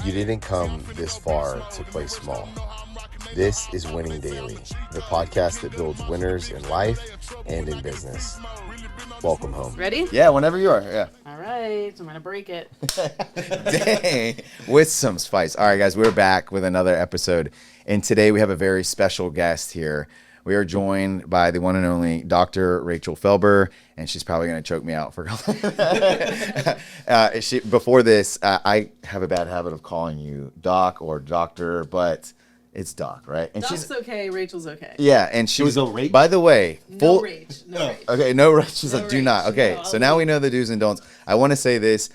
You didn't come this far to play small. This is Winning Daily, the podcast that builds winners in life and in business. Welcome home. Ready? Yeah, whenever you are. Yeah. All right, I'm going to break it. Dang. With some spice. All right, guys, we're back with another episode. And today we have a very special guest here. We are joined by the one and only Dr. Rachel Felber, and she's probably going to choke me out for before this. I have a bad habit of calling you Doc or Doctor, but it's Doc, right? And Doc's okay, Rachel's okay. yeah, and she's, go Rach? by the way, No Rach. No Rach. Okay, no Rach. She's No like, do Rach. not. Okay, No, so now we know the do's and don'ts. I want to say this.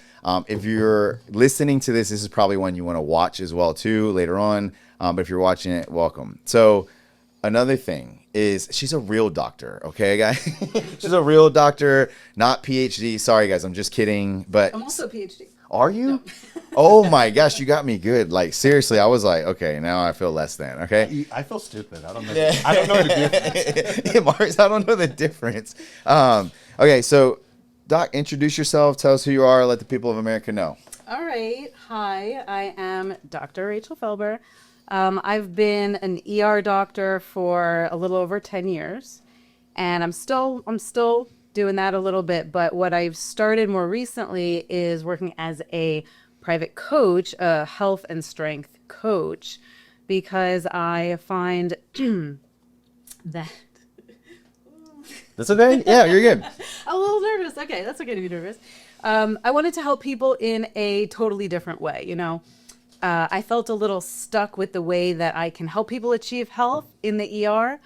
If you're listening to this, this is probably one you want to watch as well, too, later on. But if you're watching it, welcome. So another thing is she's a real doctor, okay, guys? She's a real doctor, not PhD. Sorry, guys, I'm just kidding. But I'm also a PhD. are you? Oh, my gosh, you got me good. Like, seriously, I was like, okay, now I feel less than, okay? I feel stupid. I don't know. I don't know the difference. Yeah, Mars, I don't know the difference. Okay, so Doc, introduce yourself. Tell us who you are. Let the people of America know. All right. Hi, I am Dr. Rachel Felber. I've been an ER doctor for a little over 10 years, and I'm still doing that a little bit. But what I've started more recently is working as a private coach, a health and strength coach, because I find that That's okay. Yeah, you're good. I'm a little nervous. Okay, that's okay to be nervous. I wanted to help people in a totally different way, you know. I felt a little stuck with the way that I can help people achieve health in the ER,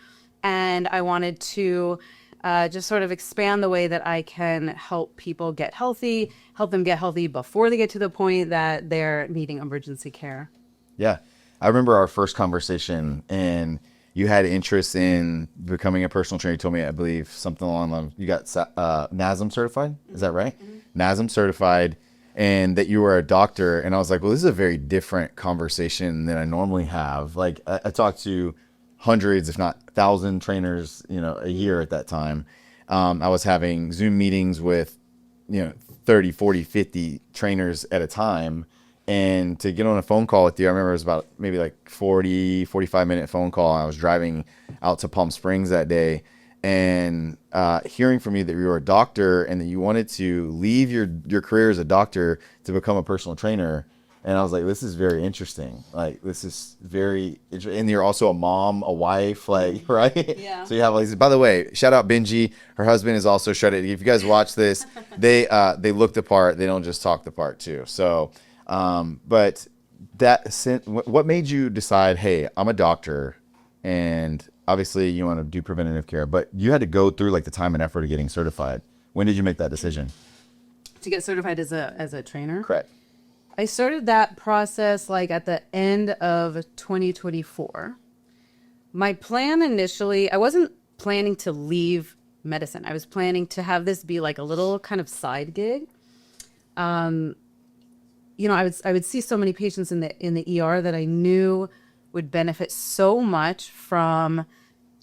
and I wanted to just sort of expand the way that I can help people get healthy, help them get healthy before they get to the point that they're needing emergency care. Yeah. I remember our first conversation, and you had interest in becoming a personal trainer. You told me, I believe, something along the lines. You got NASM certified. Is that right? Mm-hmm. NASM certified, and that you were a doctor. And I was like, well, this is a very different conversation than I normally have. Like, I talked to hundreds, if not 1,000 trainers, a year at that time. I was having Zoom meetings with, 30, 40, 50 trainers at a time. And to get on a phone call with you, I remember it was about maybe like 40, 45-minute phone call. I was driving out to Palm Springs that day, and hearing from you that you were a doctor and that you wanted to leave your career as a doctor to become a personal trainer. And I was like, this is very interesting. Like, this is very interesting. And you're also a mom, a wife, like, right? Yeah. So you have all these. By the way, shout out Benji. Her husband is also shredded. If you guys watch this, they look the part. They don't just talk the part too. So, but what made you decide, hey, I'm a doctor, and obviously you want to do preventative care, but you had to go through like the time and effort of getting certified. When did you make that decision? To get certified as a trainer? Correct. I started that process like at the end of 2024. My plan initially, I wasn't planning to leave medicine. I was planning to have this be like a little kind of side gig. I would see so many patients in the ER that I knew would benefit so much from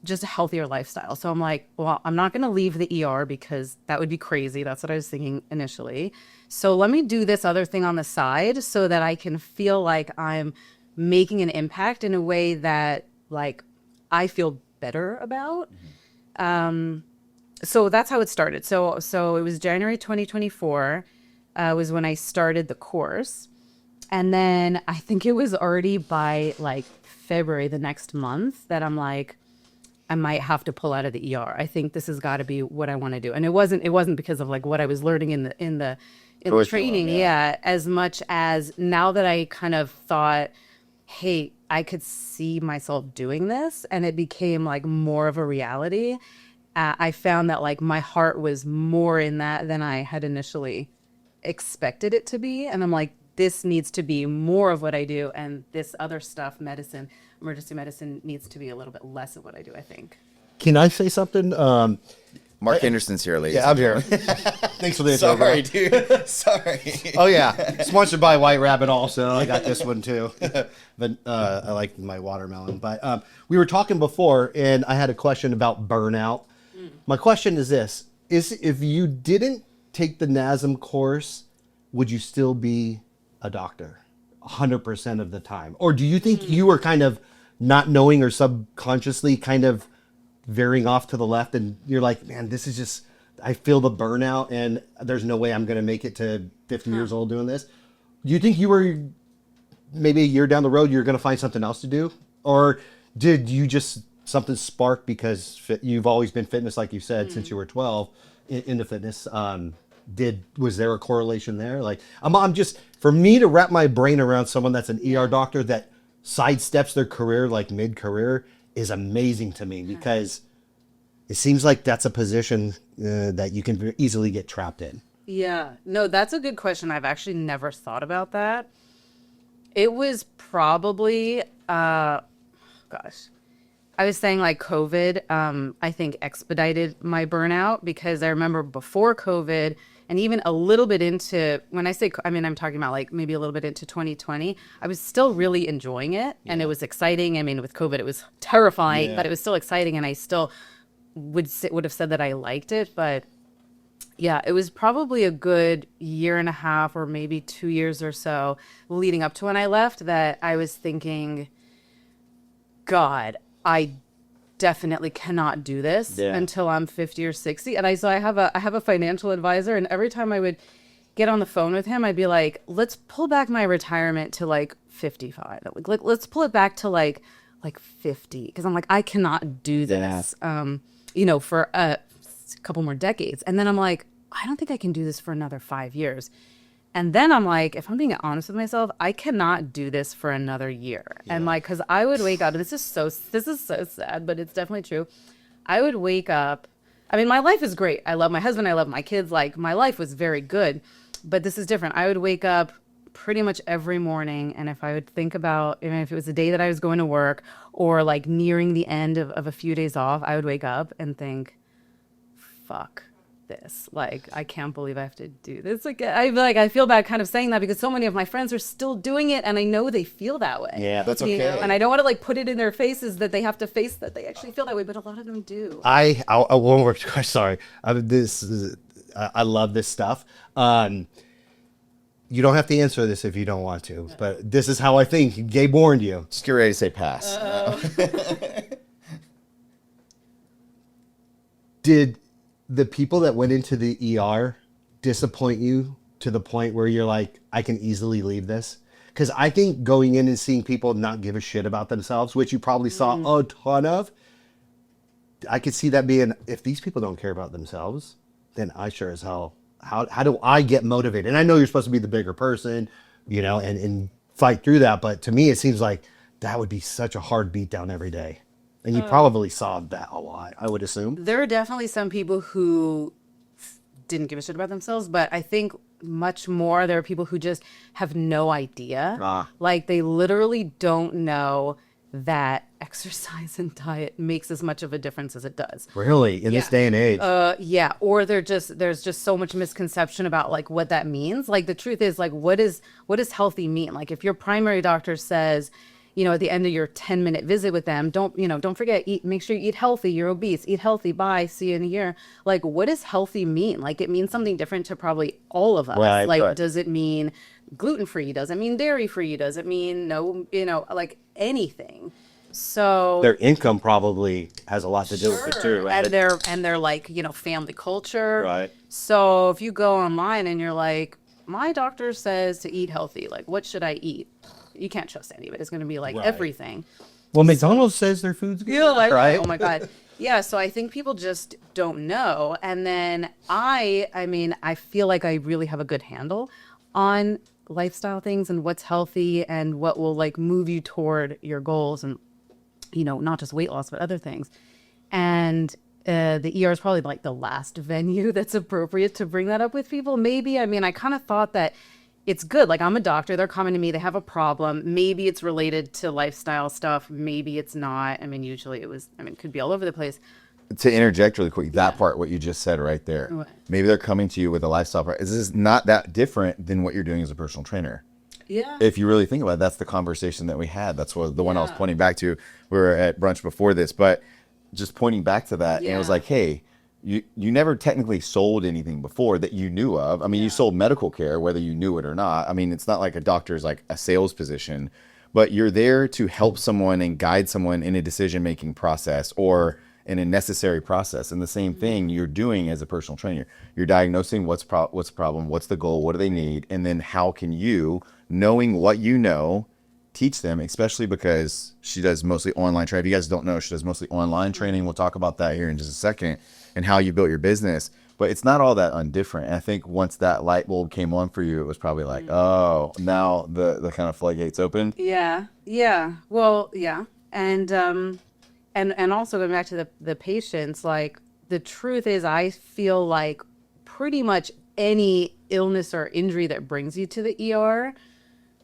just a healthier lifestyle. So I'm like, well, I'm not going to leave the ER because that would be crazy. That's what I was thinking initially. So let me do this other thing on the side so that I can feel like I'm making an impact in a way that like I feel better about. Mm-hmm. So that's how it started. So it was January 2024 was when I started the course. And then I think it was already by like February the next month that I'm like, I might have to pull out of the ER. I think this has got to be what I want to do. And it wasn't because of like what I was learning in the training, as much as now that I kind of thought, hey, I could see myself doing this, and it became like more of a reality. I found that like my heart was more in that than I had initially expected it to be. And I'm like, this needs to be more of what I do, and this other stuff, medicine, emergency medicine, needs to be a little bit less of what I do, I think. Can I say something? Mark Henderson's here, ladies. Yeah, I'm here. Thanks for the intro. Sorry, dude. Sorry. Oh, yeah. Sponsored by White Rabbit also. I got this one, too. But I like my watermelon. But we were talking before, and I had a question about burnout. My question is this. If you didn't take the NASM course, would you still be a doctor? 100% of the time? Or do you think you were kind of not knowing or subconsciously kind of veering off to the left and you're like, man, this is just, I feel the burnout and there's no way I'm going to make it to 50 years old doing this? Do you think you were maybe a year down the road, you're going to find something else to do? Or did you just something spark because you've always been fitness, like you said, since you were 12 into fitness? Was there a correlation there? Like, I'm just, for me to wrap my brain around someone that's an ER doctor that sidesteps their career like mid-career is amazing to me, because it seems like that's a position that you can easily get trapped in. Yeah, no, that's a good question. I've actually never thought about that. It was probably, I was saying like COVID, I think expedited my burnout, because I remember before COVID and even a little bit into, when I say, I mean, I'm talking about like maybe a little bit into 2020, I was still really enjoying it and it was exciting. I mean, with COVID, it was terrifying, but it was still exciting. And I still would have said that I liked it. But yeah, it was probably a good year and a half or maybe 2 years or so leading up to when I left that I was thinking, God, I definitely cannot do this until I'm 50 or 60. And I have a financial advisor, and every time I would get on the phone with him, I'd be like, let's pull back my retirement to like 55. Like let's pull it back to like 50, because I'm like, I cannot do this for a couple more decades. And then I'm like, I don't think I can do this for another 5 years. And then I'm like, if I'm being honest with myself, I cannot do this for another year. Yeah. And like, cause I would wake up, and this is so sad, but it's definitely true. I would wake up. I mean, my life is great. I love my husband. I love my kids. Like, my life was very good, but this is different. I would wake up pretty much every morning. And if I would think about, even if it was a day that I was going to work or like nearing the end of a few days off, I would wake up and think, fuck this. Like, I can't believe I have to do this again. I feel bad kind of saying that, because so many of my friends are still doing it, and I know they feel that way. Yeah, that's okay. And I don't want to like put it in their faces that they have to face that they actually feel that way, but a lot of them do. I one more. Sorry, I love this stuff. You don't have to answer this if you don't want to, but this is how I think. Gabe warned you. Just get ready to say pass. Did the people that went into the ER disappoint you to the point where you're like, I can easily leave this? Because I think going in and seeing people not give a shit about themselves, which you probably saw a ton of, I could see that being, if these people don't care about themselves, then I sure as hell, how do I get motivated? And I know you're supposed to be the bigger person, and fight through that. But to me, it seems like that would be such a hard beat down every day. And you probably saw that a lot, I would assume. There are definitely some people who didn't give a shit about themselves, but I think much more there are people who just have no idea. Like, they literally don't know that exercise and diet makes as much of a difference as it does. Really? In this day and age? Yeah. Or there's just so much misconception about like what that means. Like, the truth is, like, what does healthy mean? Like, if your primary doctor says, at the end of your 10-minute visit with them, don't forget, make sure you eat healthy, you're obese, eat healthy, bye, see you in a year. Like, what does healthy mean? Like, it means something different to probably all of us. Right, like, does it mean gluten-free? Does it mean dairy-free? Does it mean no, like anything? So their income probably has a lot to do with it too. Right? And their like, family culture. Right. So if you go online and you're like, my doctor says to eat healthy, like, what should I eat? You can't trust any of it. It's going to be like everything. Well, McDonald's says their food's good. Yeah, like, right? Oh my God. Yeah. So I think people just don't know. And then I feel like I really have a good handle on lifestyle things and what's healthy and what will like move you toward your goals, and, not just weight loss, but other things. And the ER is probably like the last venue that's appropriate to bring that up with people. Maybe, I kind of thought that it's good. Like, I'm a doctor. They're coming to me. They have a problem. Maybe it's related to lifestyle stuff. Maybe it's not. Usually it could be all over the place. To interject really quick, that part, what you just said right there. What? Maybe they're coming to you with a lifestyle part. This is not that different than what you're doing as a personal trainer. Yeah. If you really think about it, that's the conversation that we had. That's what the one I was pointing back to. We were at brunch before this, but just pointing back to that, and it was like, hey, you never technically sold anything before that you knew of. I mean, you sold medical care, whether you knew it or not. I mean, it's not like a doctor's like a sales position, but you're there to help someone and guide someone in a decision-making process or in a necessary process. And the same thing you're doing as a personal trainer. You're diagnosing what's the problem, what's the goal, what do they need, and then how can you, knowing what you know, teach them, especially because she does mostly online training. If you guys don't know, she does mostly online training. We'll talk about that here in just a second and how you built your business. But it's not all that undifferent. And I think once that light bulb came on for you, it was probably like, oh, now the kind of floodgates opened. Yeah. Well, yeah. And also going back to the patients, like the truth is I feel like pretty much any illness or injury that brings you to the ER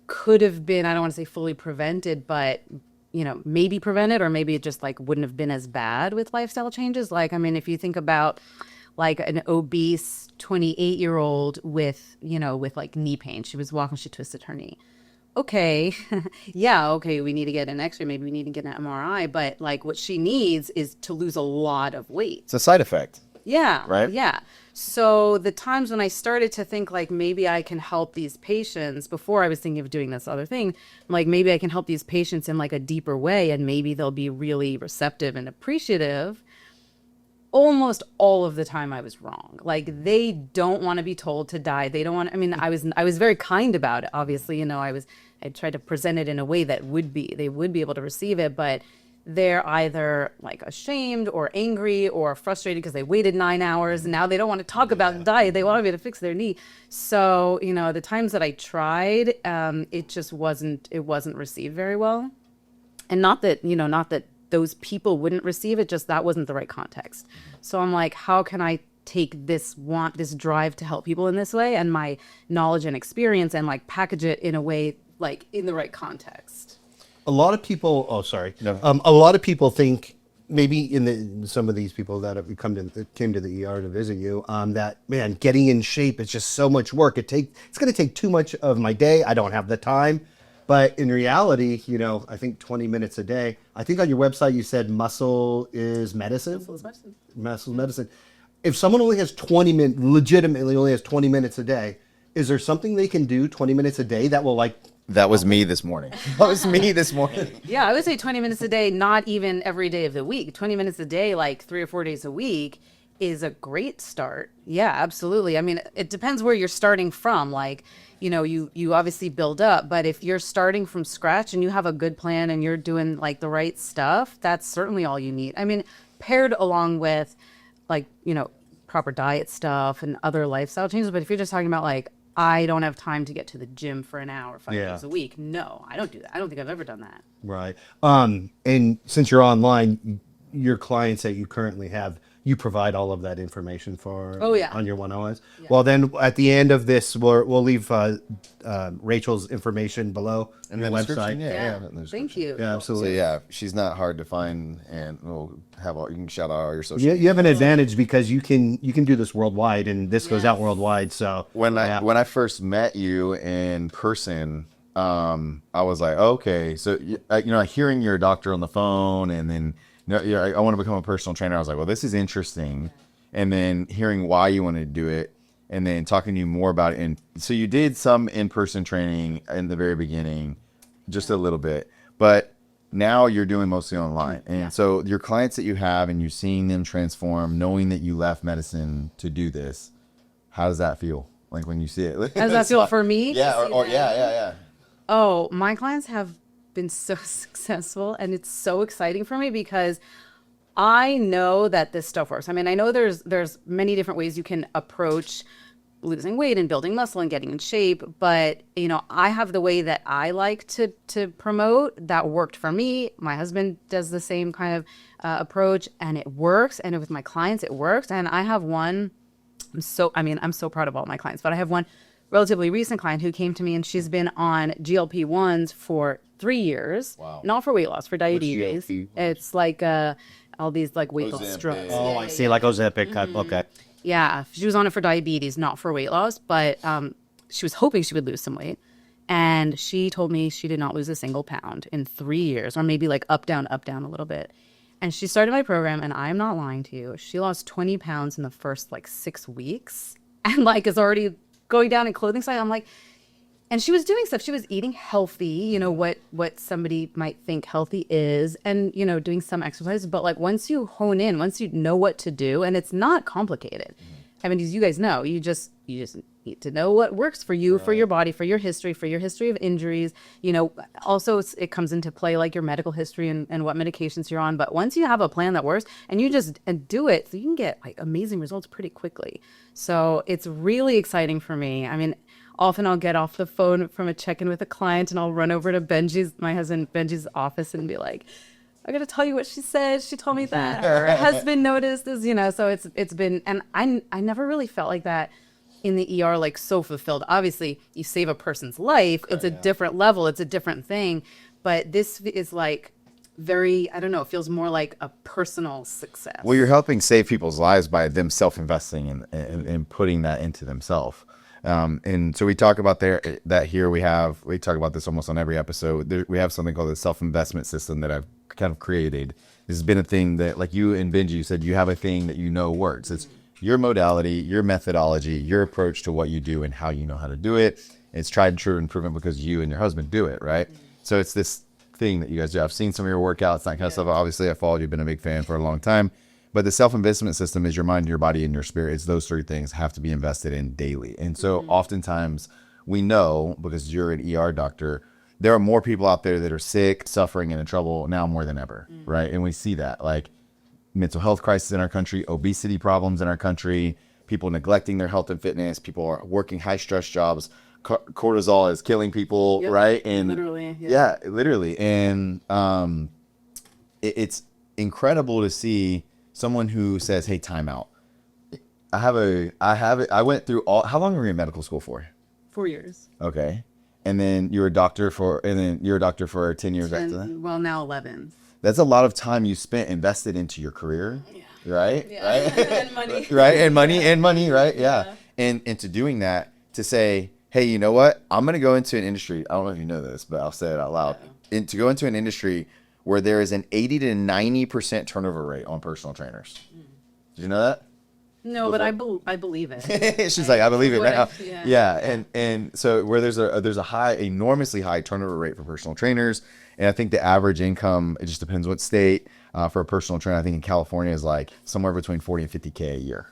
could have been, I don't want to say fully prevented, but maybe prevented, or maybe it just like wouldn't have been as bad with lifestyle changes. Like, I mean, if you think about like an obese 28-year-old with like knee pain, she was walking, she twisted her knee. Okay. Yeah. Okay. We need to get an x-ray. Maybe we need to get an MRI, but like what she needs is to lose a lot of weight. It's a side effect. Yeah. Right? Yeah. So the times when I started to think like maybe I can help these patients, before I was thinking of doing this other thing, like maybe I can help these patients in like a deeper way and maybe they'll be really receptive and appreciative. Almost all of the time I was wrong. Like they don't want to be told to die. They don't want, I mean, I was very kind about it. Obviously, I tried to present it in a way that they would be able to receive it, but they're either like ashamed or angry or frustrated because they waited 9 hours and now they don't want to talk about the diet. They want to be able to fix their knee. So, the times that I tried, it wasn't received very well. And not that those people wouldn't receive it, just that wasn't the right context. So I'm like, how can I take this drive to help people in this way and my knowledge and experience and like package it in a way like in the right context? A lot of people. Oh, sorry. No. A lot of people think maybe some of these people that have came to the ER to visit you, that man, getting in shape is just so much work. It's going to take too much of my day. I don't have the time. But in reality, I think 20 minutes a day. I think on your website you said muscle is medicine. Muscle is medicine. Muscle is medicine. If someone legitimately only has 20 minutes a day, is there something they can do 20 minutes a day that will like? That was me this morning. That was me this morning. Yeah, I would say 20 minutes a day, not even every day of the week. 20 minutes a day, like 3 or 4 days a week, is a great start. Yeah, absolutely. I mean, it depends where you're starting from. Like, you obviously build up, but if you're starting from scratch and you have a good plan and you're doing like the right stuff, that's certainly all you need. I mean, paired along with like, proper diet stuff and other lifestyle changes. But if you're just talking about like, I don't have time to get to the gym for an hour 5 days a week. No, I don't do that. I don't think I've ever done that. Right. And since you're online, your clients that you currently have, you provide all of that information for on your one-on-ones. Yeah. Well, then at the end of this, we'll leave Rachel's information below on the website. Yeah. Thank you. Yeah, absolutely. So yeah, she's not hard to find, and we'll you can shout out all your social. You have an advantage because you can do this worldwide, and this goes out worldwide. So when I first met you in person, I was like, okay, so hearing you're a doctor on the phone, and then I want to become a personal trainer. I was like, well, this is interesting. And then hearing why you wanted to do it, and then talking to you more about it. And so you did some in-person training in the very beginning, just a little bit, but now you're doing mostly online. And so your clients that you have and you're seeing them transform, knowing that you left medicine to do this, how does that feel? Like when you see it? How does that feel for me? Yeah. Yeah. Oh, my clients have been so successful, and it's so exciting for me because I know that this stuff works. I mean, I know there's many different ways you can approach losing weight and building muscle and getting in shape, but I have the way that I like to promote that worked for me. My husband does the same kind of approach, and it works. And with my clients, it works. And I have one. I'm so proud of all my clients, but I have one relatively recent client who came to me, and she's been on GLP-1s for 3 years. Wow. Not for weight loss, for diabetes. It's like all these like weight loss drugs. Oh, I see, like Ozempic. Okay. Yeah, she was on it for diabetes, not for weight loss, but she was hoping she would lose some weight. And she told me she did not lose a single pound in 3 years, or maybe like up, down a little bit. And she started my program, and I'm not lying to you. She lost 20 pounds in the first like 6 weeks and like is already going down in clothing size. I'm like, and she was doing stuff. She was eating healthy, you know, what somebody might think healthy is, and, you know, doing some exercise. But like once you hone in, once you know what to do, and it's not complicated. I mean, as you guys know, you just need to know what works for you, for your body, for your history of injuries. You know, also it comes into play like your medical history and what medications you're on. But once you have a plan that works and you just do it, so you can get like amazing results pretty quickly. So it's really exciting for me. I mean, often I'll get off the phone from a check-in with a client and I'll run over to my husband Benji's office and be like, I got to tell you what she said. She told me that her husband noticed this, you know, so it's been, and I never really felt like that in the ER, like so fulfilled. Obviously you save a person's life. It's a different level. It's a different thing, but this is like very, I don't know, it feels more like a personal success. Well, you're helping save people's lives by them self-investing and putting that into themselves. And so we talk about that here we talk about this almost on every episode. We have something called the self-investment system that I've kind of created. This has been a thing that, like you and Benji, you said you have a thing that you know works. It's your modality, your methodology, your approach to what you do and how you know how to do it. It's tried and true improvement because you and your husband do it, right? So it's this thing that you guys do. I've seen some of your workouts, that kind of stuff. Obviously, I followed you, been a big fan for a long time. But the self-investment system is your mind, your body, and your spirit. It's those three things have to be invested in daily. And so oftentimes we know, because you're an ER doctor, there are more people out there that are sick, suffering, and in trouble now more than ever, right? And we see that, like mental health crisis in our country, obesity problems in our country, people neglecting their health and fitness, people are working high-stress jobs, cortisol is killing people, right? And literally, literally. And it's incredible to see someone who says, "Hey, time out. I went through how long were you in medical school for?" 4 years. Okay. And then you're a doctor for 10 years after that? Well, now 11. That's a lot of time you spent invested into your career, right? Yeah. Right? And money. Right? And money, right? Yeah. And into doing that, to say, hey, you know what? I'm going to go into an industry. I don't know if you know this, but I'll say it out loud. And to go into an industry where there is an 80 to 90% turnover rate on personal trainers. Did you know that? No, but I believe it. She's like, I believe it right now. Yeah. And so where there's a enormously high turnover rate for personal trainers. And I think the average income, it just depends what state, for a personal trainer, I think in California is like somewhere between 40 and 50K a year.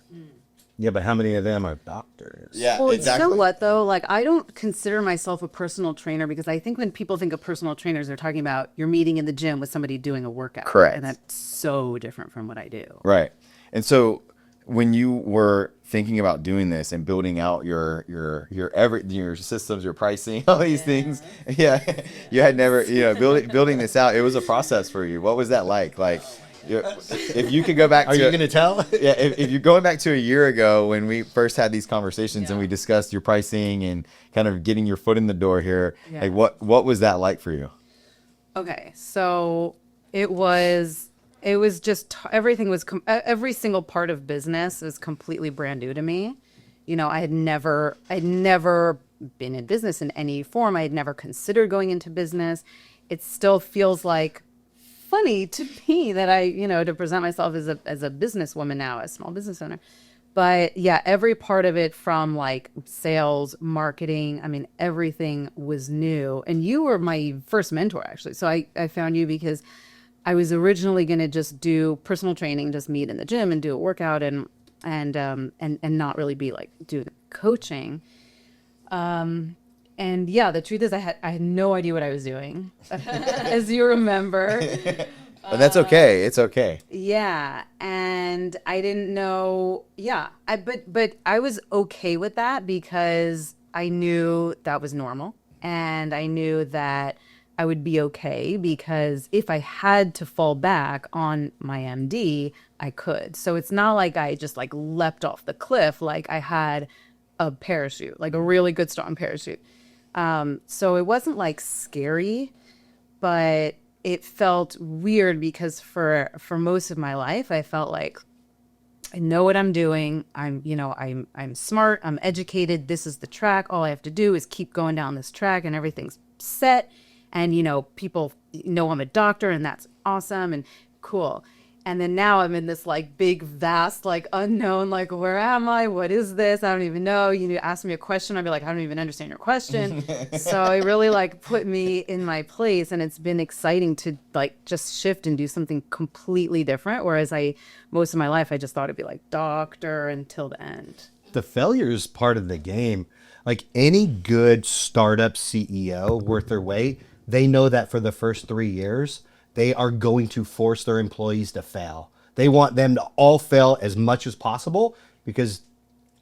Yeah, but how many of them are doctors? Yeah, Well, exactly. you know what though? Like, I don't consider myself a personal trainer because I think when people think of personal trainers, they're talking about you're meeting in the gym with somebody doing a workout. Correct. And that's so different from what I do. Right. And so when you were thinking about doing this and building out your systems, your pricing, all these things, you had never, building this out, it was a process for you. What was that like? Like, if you could go back Are you going to tell? Yeah, if you're going back to a year ago when we first had these conversations and we discussed your pricing and kind of getting your foot in the door here, like what was that like for you? Okay, so it was just everything was every single part of business was completely brand new to me. You know, I'd never been in business in any form. I had never considered going into business. It still feels like funny to me that I, to present myself as a businesswoman now, a small business owner. But yeah, every part of it, from like sales, marketing, I mean, everything was new. And you were my first mentor, actually. So I found you because I was originally going to just do personal training, just meet in the gym and do a workout and not really be like do the coaching. And yeah, the truth is I had no idea what I was doing, as you remember. But that's okay. It's okay. Yeah. And I didn't know. Yeah. But I was okay with that because I knew that was normal. And I knew that I would be okay because if I had to fall back on my MD, I could. So it's not like I just like leapt off the cliff. Like I had a parachute, like a really good strong parachute. So it wasn't like scary, but it felt weird because for most of my life, I felt like I know what I'm doing. I'm smart. I'm educated. This is the track. All I have to do is keep going down this track and everything's set. And, people know I'm a doctor and that's awesome and cool. And then now I'm in this like big, vast, like unknown, like, where am I? What is this? I don't even know. You ask me a question, I'd be like, I don't even understand your question. So it really like put me in my place, and it's been exciting to like just shift and do something completely different. Whereas most of my life, I just thought it'd be like doctor until the end. The failure is part of the game. Like any good startup CEO worth their weight, they know that for the first 3 years, they are going to force their employees to fail. They want them to all fail as much as possible because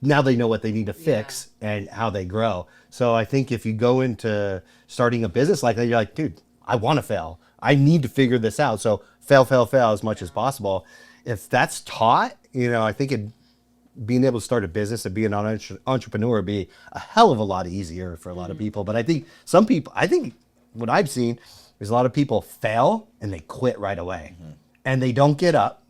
now they know what they need to fix and how they grow. So I think if you go into starting a business like that, you're like, dude, I want to fail. I need to figure this out. So fail as much as possible. If that's taught, I think being able to start a business and be an entrepreneur would be a hell of a lot easier for a lot of people. But I think what I've seen is a lot of people fail and they quit right away, and they don't get up.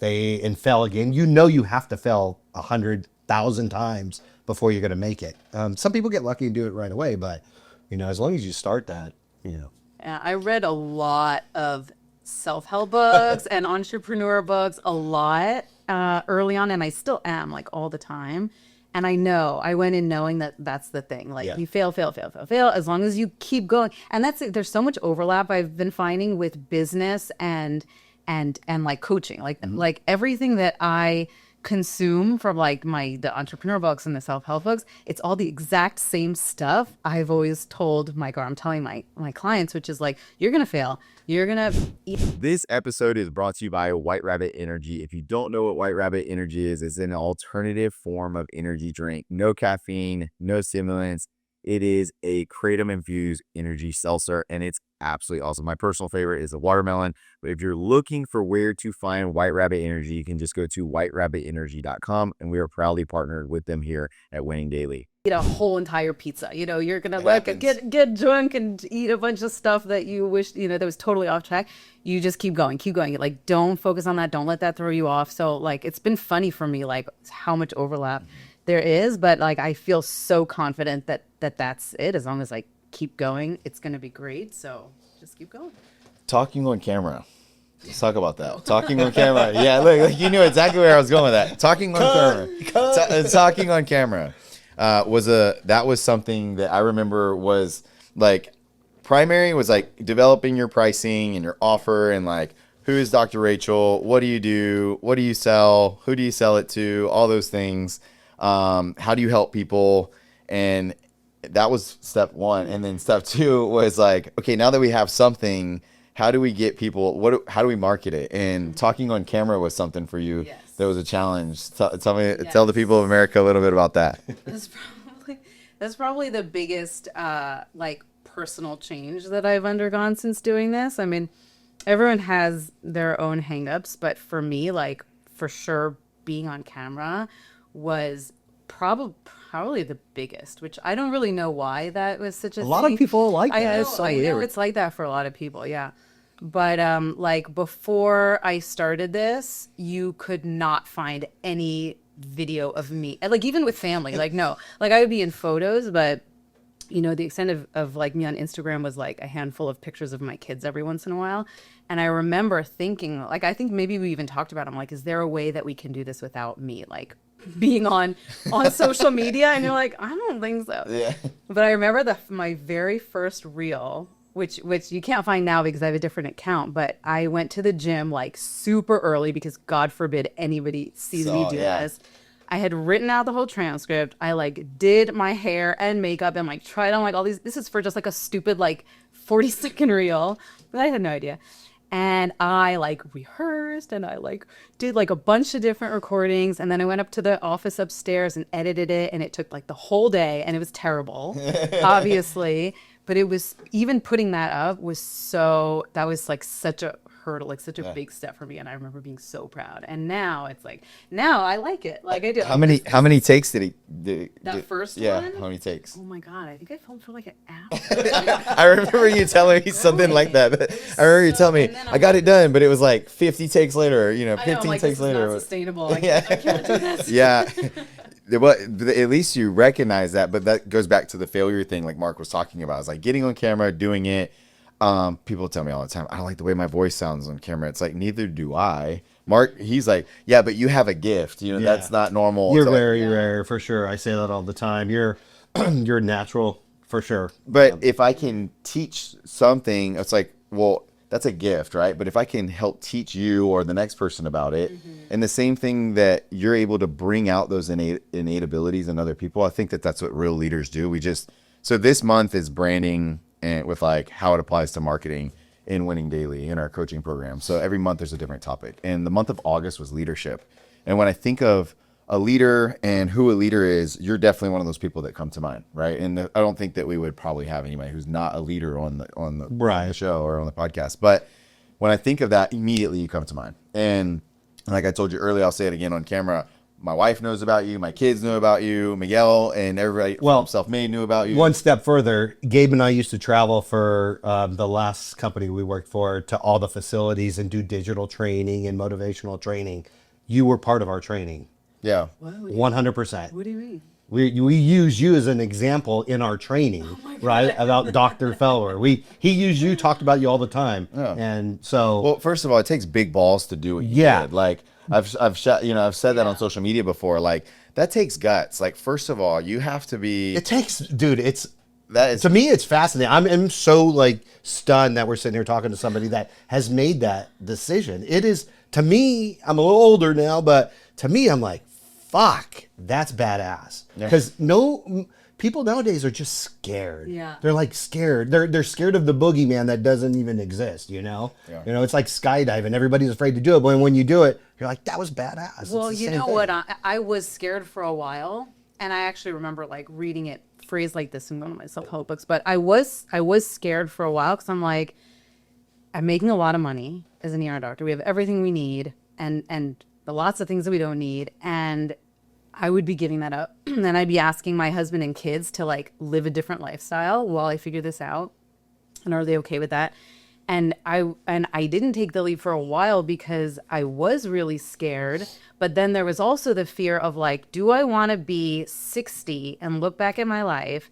And fail again. You have to fail 100,000 times before you're going to make it. Some people get lucky and do it right away, but as long as you start that, Yeah, I read a lot of self-help books and entrepreneur books a lot early on, and I still am like all the time. And I went in knowing that that's the thing. Like you fail, as long as you keep going. And there's so much overlap I've been finding with business and like coaching, like everything that I consume from like the entrepreneur books and the self-help books, it's all the exact same stuff I've always told I'm telling my clients, which is like, you're going to fail. You're going to This episode is brought to you by White Rabbit Energy. If you don't know what White Rabbit Energy is, it's an alternative form of energy drink. No caffeine, no stimulants. It is a kratom-infused energy seltzer, and it's absolutely awesome. My personal favorite is the watermelon, but if you're looking for where to find White Rabbit Energy, you can just go to whiterabbitenergy.com, and we are proudly partnered with them here at Winning Daily. Eat a whole entire pizza. You're gonna get drunk and eat a bunch of stuff that you wish that was totally off track. You just keep going. Like, don't focus on that. Don't let that throw you off. So like, it's been funny for me, like how much overlap there is, but like I feel so confident that that's it. As long as I keep going, it's gonna be great. So just keep going. Talking on camera. Let's talk about that. Talking on camera. Yeah, look, you knew exactly where I was going with that. Talking on camera. Talking on camera that was something that I remember was like primary was like developing your pricing and your offer and like, who is Dr. Rachel? What do you do? What do you sell? Who do you sell it to? All those things. How do you help people? And that was step one. And then step two was like, okay, now that we have something, how do we get people, how do we market it? And talking on camera was something for you. Yes. That was a challenge. Tell the people of America a little bit about that. That's probably the biggest, like personal change that I've undergone since doing this. I mean, everyone has their own hangups, but for me, like for sure being on camera was probably the biggest, which I don't really know why that was such a thing. lot of people like that. It's like that for a lot of people, yeah. But like before I started this, you could not find any video of me, like even with family, like no, like I would be in photos, but the extent of like me on Instagram was like a handful of pictures of my kids every once in a while. And I remember thinking, like, I think maybe we even talked about, I'm like, is there a way that we can do this without me, like being on social media? And you're like, I don't think so. Yeah. But I remember my very first reel, which you can't find now because I have a different account, but I went to the gym like super early because God forbid anybody sees me do this. I had written out the whole transcript. I like did my hair and makeup and like tried on like all these. This is for just like a stupid like 40-second reel, but I had no idea. And I like rehearsed and I like did like a bunch of different recordings. And then I went up to the office upstairs and edited it. And it took like the whole day and it was terrible, obviously. But it was, even putting that up that was like such a hurdle, like such a big step for me. And I remember being so proud. And now it's like, now I like it. Like I do. How many takes did he do? That first one? Yeah, how many takes? Oh my God, I think I filmed for like an hour. I remember you telling me something like that. I remember you telling me, I got it done, but it was like 50 takes later, 15 takes later. Not sustainable. I can't do this. Yeah. But at least you recognize that, but that goes back to the failure thing like Mark was talking about. It's like getting on camera, doing it. People tell me all the time, I don't like the way my voice sounds on camera. It's like, neither do I. Mark, he's like, yeah, but you have a gift. You know, that's not normal. You're to, very rare, for sure. I say that all the time. You're you're natural, for sure. But if I can teach something, it's like, well, that's a gift, right? But if I can help teach you or the next person about it, and the same thing that you're able to bring out those innate abilities in other people, I think that that's what real leaders do. So this month is branding and with like how it applies to marketing in Winning Daily in our coaching program. So every month there's a different topic. And the month of August was leadership. And when I think of a leader and who a leader is, you're definitely one of those people that come to mind, right? And I don't think that we would probably have anybody who's not a leader on the show or on the podcast. But when I think of that, immediately you come to mind. And like I told you earlier, I'll say it again on camera. My wife knows about you. My kids know about you. Miguel and everybody from Self-Made knew about you. One step further, Gabe and I used to travel for the last company we worked for to all the facilities and do digital training and motivational training. You were part of our training. Yeah. 100%. What do you mean? We use you as an example in our training, right? About Dr. Felber. He used you, talked about you all the time. Yeah. And so. Well, first of all, it takes big balls to do what you did. Like I've said that on social media before. Like that takes guts. Like first of all, you have to be. It takes, dude. To me, it's fascinating. I'm so like stunned that we're sitting here talking to somebody that has made that decision. It is, to me, I'm a little older now, but to me, I'm like, fuck, that's badass. Because people nowadays are just scared. Yeah. They're like scared. They're scared of the boogeyman that doesn't even exist, you know? Yeah. You know, it's like skydiving. Everybody's afraid to do it. But when you do it, you're like, that was badass. Well, you know what? I was scared for a while. And I actually remember like reading it phrased like this in one of my self-help books. But I was scared for a while because I'm like, I'm making a lot of money as an ER doctor. We have everything we need and the lots of things that we don't need. And I would be giving that up. And then I'd be asking my husband and kids to like live a different lifestyle while I figure this out. And are they okay with that? And I didn't take the leap for a while because I was really scared. But then there was also the fear of like, do I want to be 60 and look back at my life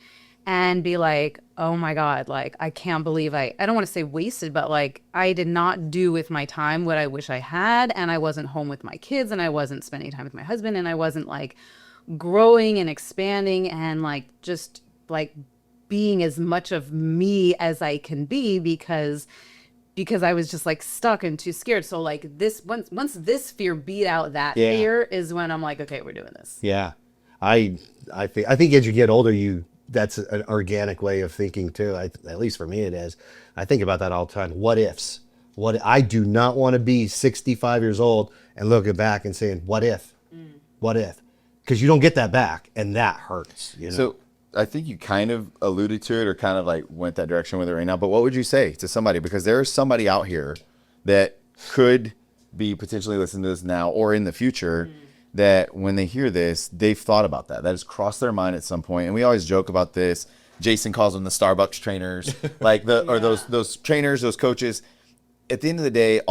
and be like, oh my God, like I can't believe I don't want to say wasted, but like I did not do with my time what I wish I had. And I wasn't home with my kids and I wasn't spending time with my husband and I wasn't like growing and expanding and like just like being as much of me as I can be because I was just like stuck and too scared. So like this once this fear beat out that fear is when I'm like, okay, we're doing this. Yeah. I think as you get older, that's an organic way of thinking too. At least for me it is. I think about that all the time. What ifs? I do not want to be 65 years old and looking back and saying, what if? What if? Because you don't get that back and that hurts. You know? So I think you kind of alluded to it or kind of like went that direction with it right now. But what would you say to somebody? Because there is somebody out here that could be potentially listening to this now or in the future that when they hear this, they've thought about that. That has crossed their mind at some point. And we always joke about this. Jason calls them the Starbucks trainers, like or those trainers, those coaches. At the end of the day,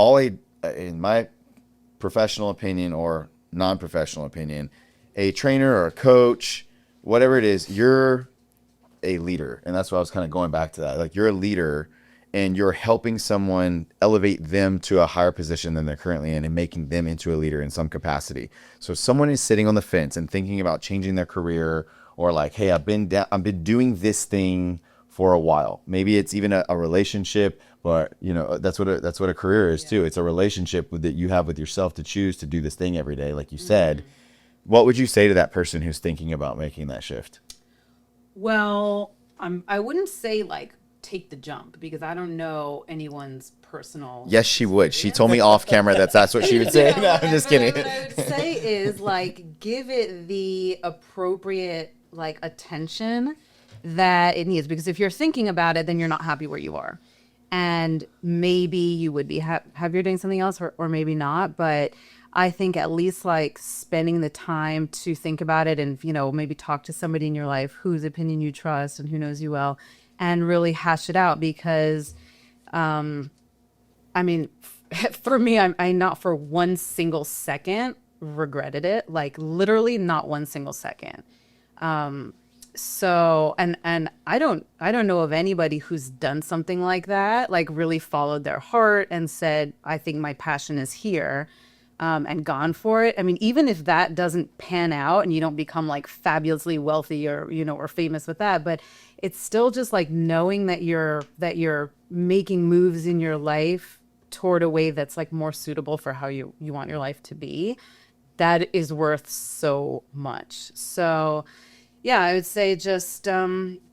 in my professional opinion or non-professional opinion, a trainer or a coach, whatever it is, you're a leader. And that's why I was kind of going back to that. Like you're a leader and you're helping someone elevate them to a higher position than they're currently in and making them into a leader in some capacity. So if someone is sitting on the fence and thinking about changing their career or like, hey, I've been doing this thing for a while. Maybe it's even a relationship, but you know, that's what a career is too. It's a relationship that you have with yourself to choose to do this thing every day. Like you said, what would you say to that person who's thinking about making that shift? Well, I wouldn't say like take the jump because I don't know anyone's personal. Yes, she would. She told me off camera that's what she would say. No, I'm just kidding. What I would say is like give it the appropriate like attention that it needs because if you're thinking about it, then you're not happy where you are, and maybe you would be happier doing something else, or maybe not, but. I think at least like spending the time to think about it and, you know, maybe talk to somebody in your life whose opinion you trust and who knows you well and really hash it out because, I mean, for me, I not for one single second regretted it, like literally not one single second. so and I don't know of anybody who's done something like that, like really followed their heart and said, I think my passion is here, and gone for it. I mean, even if that doesn't pan out and you don't become like fabulously wealthy or, you know, or famous with that, but it's still just like knowing that you're making moves in your life toward a way that's like more suitable for how you want your life to be. That is worth so much. So yeah, I would say just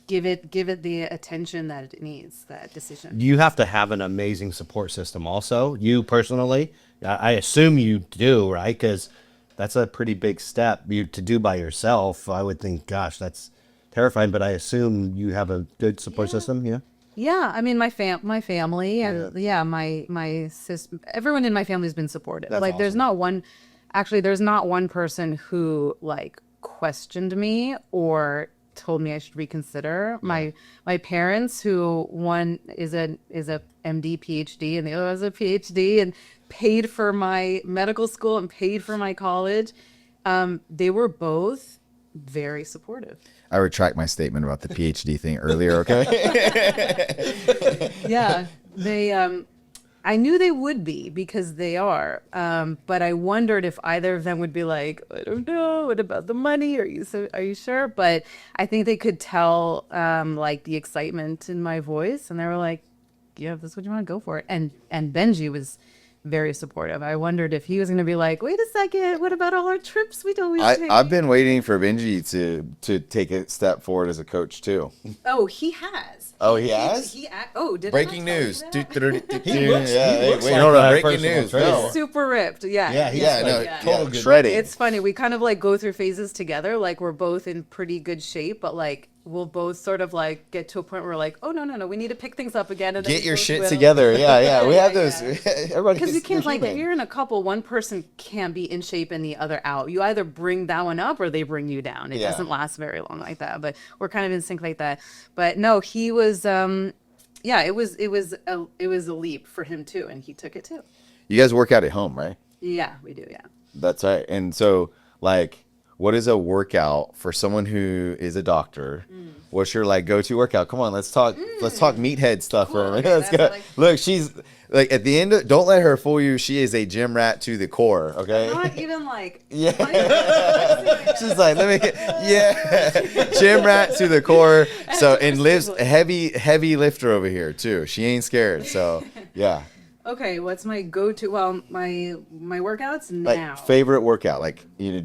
give it the attention that it needs, that decision. You have to have an amazing support system also. You personally, I assume you do, right? Because that's a pretty big step to do by yourself. I would think, gosh, that's terrifying, but I assume you have a good support system, yeah? Yeah, I mean, my family, and my sister, everyone in my family has been supportive. That's like, there's awesome. there's not one person who like questioned me or told me I should reconsider. My parents, who one is a MD PhD and the other has a PhD and paid for my medical school and paid for my college, they were both very supportive. I retract my statement about the PhD thing earlier, okay? Yeah, they I knew they would be because they are, but I wondered if either of them would be like, I don't know, what about the money? Are you sure? But I think they could tell like the excitement in my voice, and they were like, yeah, if that's what you want to go for it. And Benji was very supportive. I wondered if he was going to be like, wait a second, what about all our trips we'd always take? I've been waiting for Benji to take a step forward as a coach too. Oh, he has. Oh, he has? Breaking news. He looks Wait, like hold on. a Breaking personal news. trainer. No. super ripped. Yeah. Yeah, he's Yeah, like no, total yeah, good. shredding. It's funny. We kind of like go through phases together. Like we're both in pretty good shape, but like we'll both sort of like get to a point where we're like, oh no, we need to pick things up again. And then Get we your both shit will. together. Yeah. We have Yeah, those. yeah. Everybody. Because you can't, like, if you're in a couple, one person can't be in shape and the other out. You either bring that one up or they bring you down. It Yeah. doesn't last very long like that. But we're kind of in sync like that. But no, he was, yeah, it was a leap for him too, and he took it too. You guys work out at home, right? Yeah, we do. Yeah. That's right. And so, like, what is a workout for someone who is a doctor? What's your like go-to workout? Come on, let's talk. Let's talk meathead stuff for a minute. Okay, Let's that's go. like- Look, she's like at the end. Don't let her fool you. She is a gym rat to the core. Okay. Not even like. Yeah. She's like, let me get, gym rat to the core. So, and lives a heavy lifter over here too. She ain't scared. So, yeah. Okay, what's my go-to? Well, my workouts Like now. favorite workout. Like, how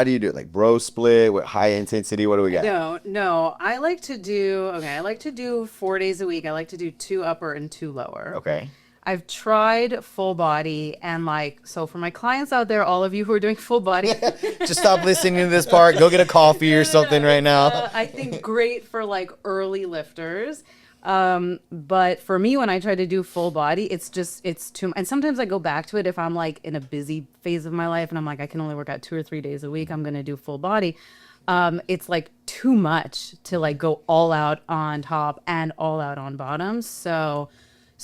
do you do it? Like bro split with high intensity? What do we got? No. I like to do 4 days a week. I like to do 2 upper and 2 lower. Okay. I've tried full body, and like, so for my clients out there, all of you who are doing full body, Just stop listening to this part. Go get a coffee or something right now. I think great for like early lifters. But for me, when I try to do full body, it's too, and sometimes I go back to it if I'm like in a busy phase of my life and I'm like, I can only work out 2 or 3 days a week. I'm going to do full body. It's like too much to like go all out on top and all out on bottom. So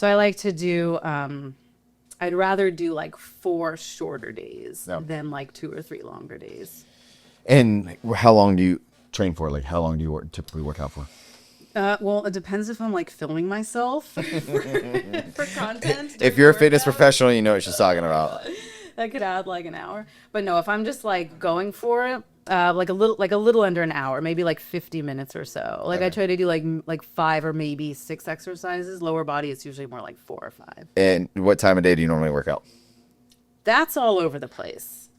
I like to do, I'd rather do like 4 shorter days than like 2 or 3 longer days. And how long do you train for? Like, how long do you typically work out for? Well, it depends if I'm like filming myself for content. If you're a fitness professional, you know what she's talking about. That could add like an hour. But no, if I'm just like going for it, like a little under an hour, maybe like 50 minutes or so. Like I try to do like 5 or maybe 6 exercises. Lower body, it's usually more like 4 or 5. And what time of day do you normally work out? That's all over the place.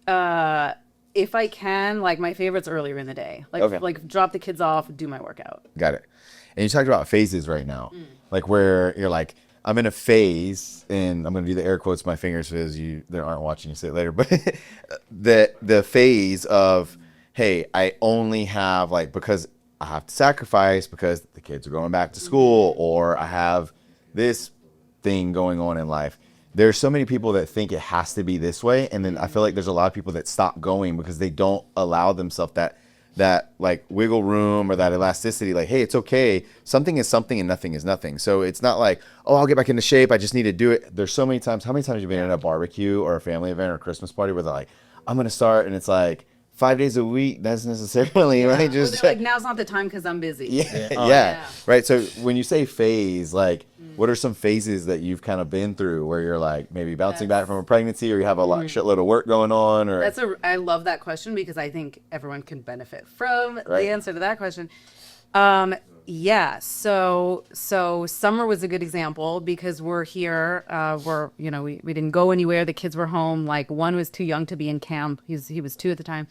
If I can, like my favorite's earlier in the day. Like drop the kids off, do my workout. Got it. And you talked about phases right now, like where you're like, I'm in a phase, and I'm going to do the air quotes with my fingers for those of you that aren't watching, you say it later, but the phase of, hey, I only have like, because I have to sacrifice because the kids are going back to school, or I have this thing going on in life. There's so many people that think it has to be this way. And then I feel like there's a lot of people that stop going because they don't allow themselves that like wiggle room or that elasticity. Like, hey, it's okay. Something is something and nothing is nothing. So it's not like, oh, I'll get back into shape. I just need to do it. There's so many times. How many times have you been at a barbecue or a family event or a Christmas party where they're like, I'm going to start, and it's like 5 days a week, that's necessarily right. Just like now's not the time because I'm busy. Yeah. Right. So when you say phase, like, what are some phases that you've kind of been through where you're like maybe bouncing back from a pregnancy, or you have a shitload of work going on, or I love that question because I think everyone can benefit from the answer to that question. Yeah. So summer was a good example because we're here. We didn't go anywhere. The kids were home. Like one was too young to be in camp. He was 2 at the time.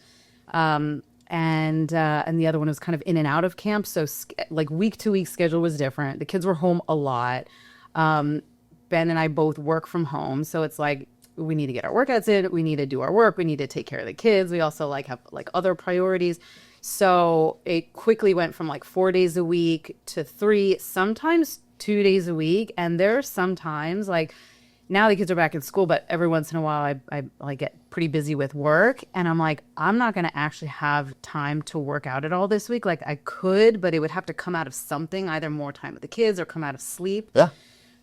And the other one was kind of in and out of camp. So like week to week schedule was different. The kids were home a lot. Ben and I both work from home. So it's like, we need to get our workouts in. We need to do our work. We need to take care of the kids. We also like have like other priorities. So it quickly went from like 4 days a week to 3, sometimes 2 days a week. And there's sometimes like now the kids are back in school, but every once in a while I like get pretty busy with work. And I'm like, I'm not going to actually have time to work out at all this week. Like I could, but it would have to come out of something, either more time with the kids or come out of sleep. Yeah.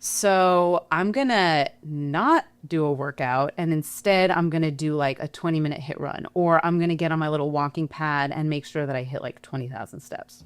So I'm going to not do a workout, and instead I'm going to do like a 20-minute hit run, or I'm going to get on my little walking pad and make sure that I hit like 20,000 steps,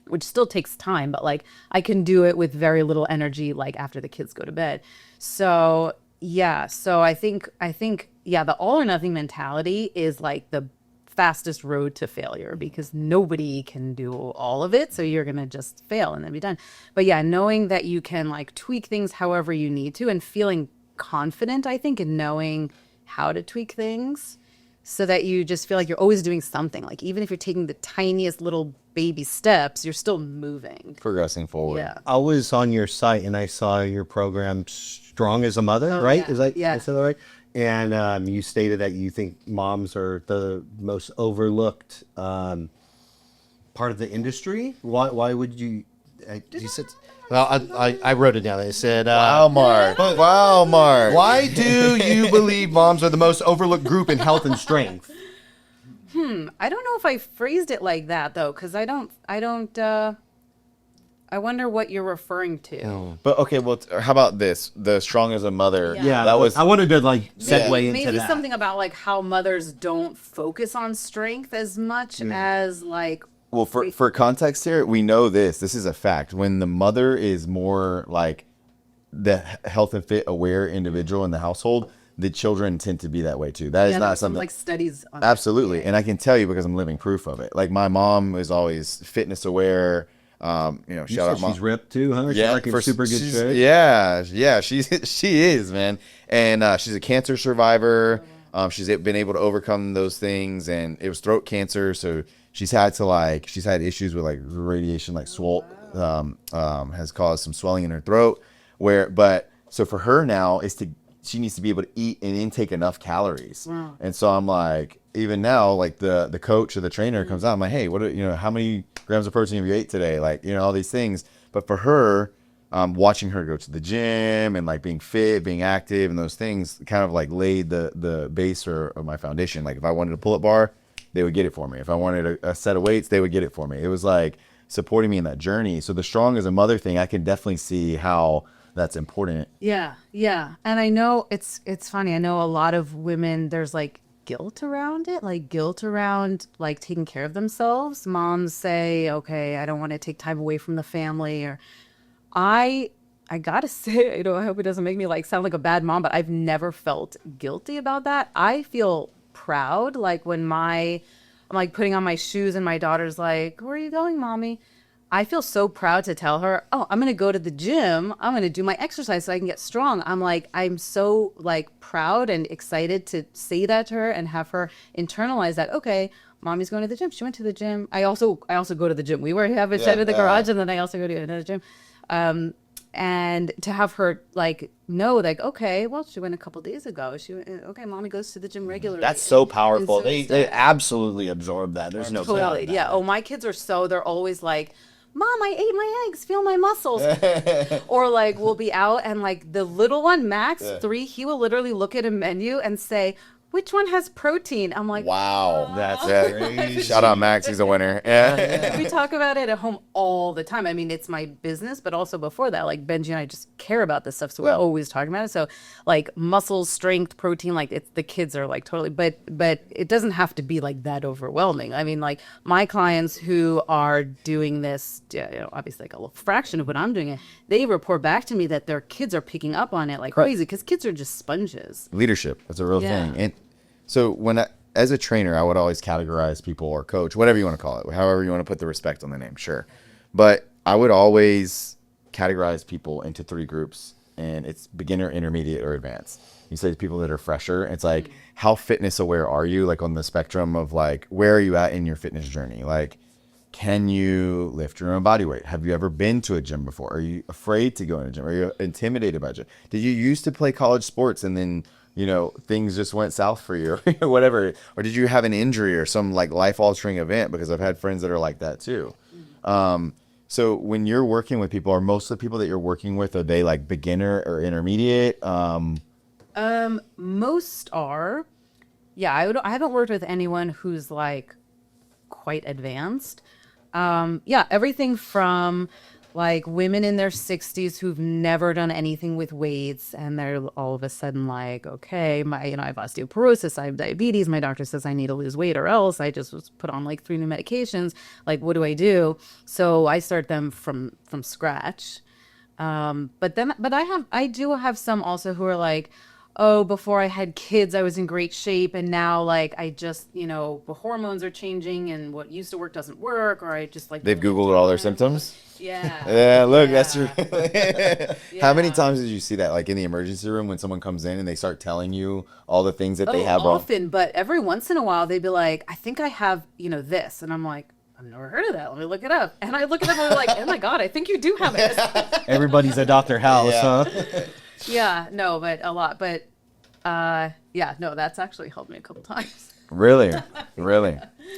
which still takes time, but like I can do it with very little energy, like after the kids go to bed. So yeah, so I think the all or nothing mentality is like the fastest road to failure because nobody can do all of it. So you're going to just fail and then be done. But yeah, knowing that you can like tweak things however you need to, and feeling confident, I think, in knowing how to tweak things so that you just feel like you're always doing something. Like even if you're taking the tiniest little baby steps, you're still moving. progressing forward. Yeah. I was on your site and I saw your program, Strong as a Mother, right? Yeah. Is that, Yeah. I said that right? And you stated that you think moms are the most overlooked part of the industry. Why would you? You said. Well, I wrote it down. It said, Wow, Mark. Wow, Mark. why do you believe moms are the most overlooked group in health and strength? I don't know if I phrased it like that though, because I don't. I wonder what you're referring to. But okay, well, how about this? The Strong as a Mother. Yeah, that was. I wanted to like segue into Maybe that. something about like how mothers don't focus on strength as much as like. Well, for context here, we know this. This is a fact. When the mother is more like the health and fit aware individual in the household, the children tend to be that way too. That is not there's some something. like studies on Absolutely, that. and I can tell you because I'm living proof of it. Like my mom is always fitness aware. Shout out mom. She's ripped too, huh? She's Yeah, like in super good shape. Yeah, she is, man, and she's a cancer survivor. She's been able to overcome those things, and it was throat cancer, so she's had issues with like radiation, like has caused some swelling in her throat. So for her now she needs to be able to eat and intake enough calories. Wow. And so I'm like, even now, like the coach or the trainer comes out, I'm like, hey, how many grams of protein have you ate today? Like, all these things. But for her, watching her go to the gym and like being fit, being active and those things kind of like laid the base or my foundation. Like if I wanted a pull-up bar, they would get it for me. If I wanted a set of weights, they would get it for me. It was like supporting me in that journey. So the Strong as a Mother thing, I can definitely see how that's important. Yeah. And I know it's funny. I know a lot of women, there's like guilt around it, like guilt around like taking care of themselves. Moms say, okay, I don't want to take time away from the family. Or I gotta say, I hope it doesn't make me like sound like a bad mom, but I've never felt guilty about that. I feel proud. Like when I'm like putting on my shoes and my daughter's like, where are you going, mommy? I feel so proud to tell her, oh, I'm going to go to the gym. I'm going to do my exercise so I can get strong. I'm so like proud and excited to say that to her and have her internalize that. Okay, mommy's going to the gym. She went to the gym. I also go to the gym. We have a shed in the garage, and then I also go to another gym. And to have her like know, like, okay, well, she went a couple days ago. Okay, mommy goes to the gym regularly. That's so powerful. And so They absolutely absorb that. There's no totally. Yeah. Oh, my kids are they're always like, Mom, I ate my eggs, feel my muscles. Or like we'll be out and like the little one, Max, 3, he will literally look at a menu and say, which one has protein? I'm like, Wow. That's Yeah. crazy. Shout out Max, he's a winner. Yeah. we talk about it at home all the time. I mean, it's my business, but also before that, like Benji and I just care about this stuff. So we're always talking about it. So like muscle strength, protein, like it's the kids are like totally, but it doesn't have to be like that overwhelming. I mean, like my clients who are doing this, obviously like a little fraction of what I'm doing, they report back to me that their kids are picking up on it like crazy because kids are just sponges. Leadership, that's a real Yeah. thing. And so as a trainer, I would always categorize people, or coach, whatever you want to call it, however you want to put the respect on the name, sure. But I would always categorize people into 3 groups, and it's beginner, intermediate, or advanced. You say people that are fresher, it's like, how fitness aware are you? Like on the spectrum of like, where are you at in your fitness journey? Like, can you lift your own body weight? Have you ever been to a gym before? Are you afraid to go in a gym? Are you intimidated by a gym? Did you used to play college sports and then things just went south for you or whatever? Or did you have an injury or some like life-altering event? Because I've had friends that are like that too. So when you're working with people, are most of the people that you're working with, are they like beginner or intermediate? Most are. Yeah, I haven't worked with anyone who's like quite advanced. Yeah, everything from like women in their 60s who've never done anything with weights, and they're all of a sudden like, okay, I have osteoporosis, I have diabetes, my doctor says I need to lose weight or else I just was put on like 3 new medications. Like, what do I do? So I start them from scratch. But I do have some also who are like, oh, before I had kids, I was in great shape. And now like, I just, the hormones are changing and what used to work doesn't work. Or I just like. They've Googled all their symptoms? Yeah. Yeah, look, Yeah. that's true. How many times did you see that, like in the emergency room when someone comes in and they start telling you all the things that they have wrong? Often, but every once in a while they'd be like, I think I have, this. And I'm like, I've never heard of that. Let me look it up. And I look it up and I'm like, oh my God, I think you do have it. Everybody's a Dr. House, huh? Yeah, no, but a lot. But no, that's actually helped me a couple times. Really?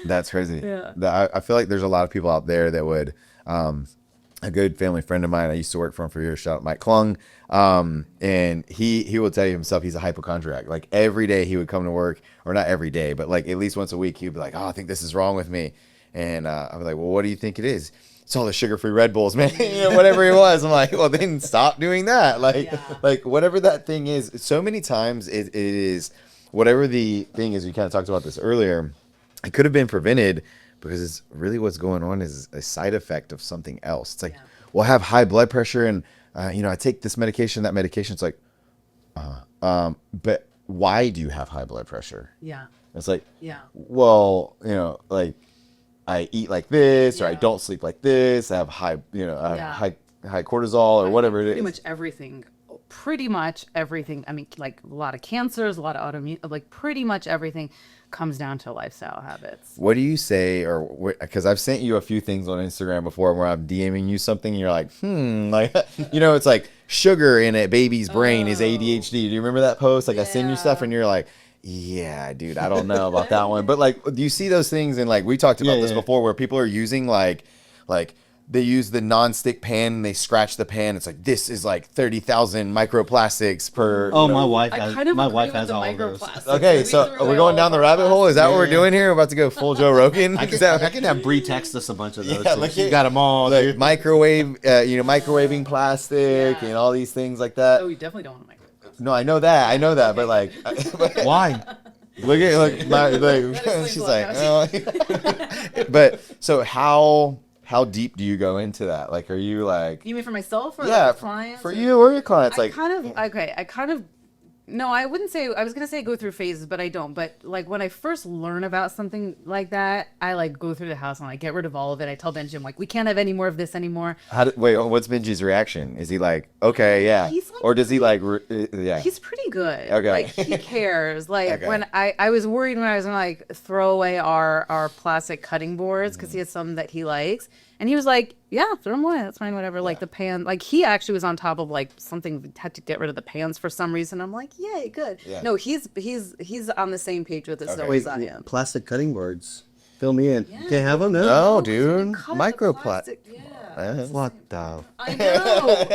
That's crazy. Yeah. I feel like there's a lot of people out there that would, a good family friend of mine, I used to work for him for years, shout out Mike Klung. And he will tell you himself, he's a hypochondriac. Like every day he would come to work, or not every day, but like at least once a week, he would be like, oh, I think this is wrong with me. And I'd be like, well, what do you think it is? It's all the sugar-free Red Bulls, man. Whatever it was. I'm like, well, then stop doing that. Like whatever that thing is. So many times it is, whatever the thing is, we kind of talked about this earlier, it could have been prevented, because it's really what's going on is a side effect of something else. It's like, well, I have high blood pressure and, I take this medication, that medication. It's like, but why do you have high blood pressure? Yeah. It's like, Yeah. well, like I eat like this, or I don't sleep like this. I have high cortisol or whatever it is. Pretty much everything. I mean, like a lot of cancers, a lot of autoimmune, like pretty much everything comes down to lifestyle habits. What do you say, or because I've sent you a few things on Instagram before where I'm DMing you something and you're like, like, it's like sugar in a baby's brain is ADHD. Do you remember that post? Like I send you stuff and you're like, yeah, dude, I don't know about that one. But like, do you see those things? And like, we talked about this before, where people are using like they use the non-stick pan and they scratch the pan. It's like, this is like 30,000 microplastics per. Oh, my wife has all of those. Okay, so are we going down the rabbit hole? Is that what we're doing here? We're about to go full Joe Rogan? I can have Bree text us a bunch of those. Yeah, like you got them all. Like microwave, microwaving plastic and all these things like that. Oh, you definitely don't want to microwave. No, I know that, but like, Why? Look at she's like, oh. But so how deep do you go into that? Like, are you like? You mean for myself or clients? For you or your clients? No, I wouldn't say. I was gonna say go through phases, but I don't. But like when I first learn about something like that, I like go through the house and I get rid of all of it. I tell Benji, I'm like, we can't have any more of this anymore. What's Benji's reaction? Is he like, okay, yeah, or does he like, yeah? He's pretty good. Okay, like he cares. Like when I was worried when I was gonna like throw away our plastic cutting boards because he has some that he likes. And he was like, yeah, throw them away. That's fine, whatever. Like the pan, like he actually was on top of like something, had to get rid of the pans for some reason. I'm like, yay, good. Yeah. No, he's on the same page with this as I am. Plastic cutting boards. Fill me in. Yeah. Can't have them, no? No, dude. Cut the Microplastic. plastic, yeah. What the? I know.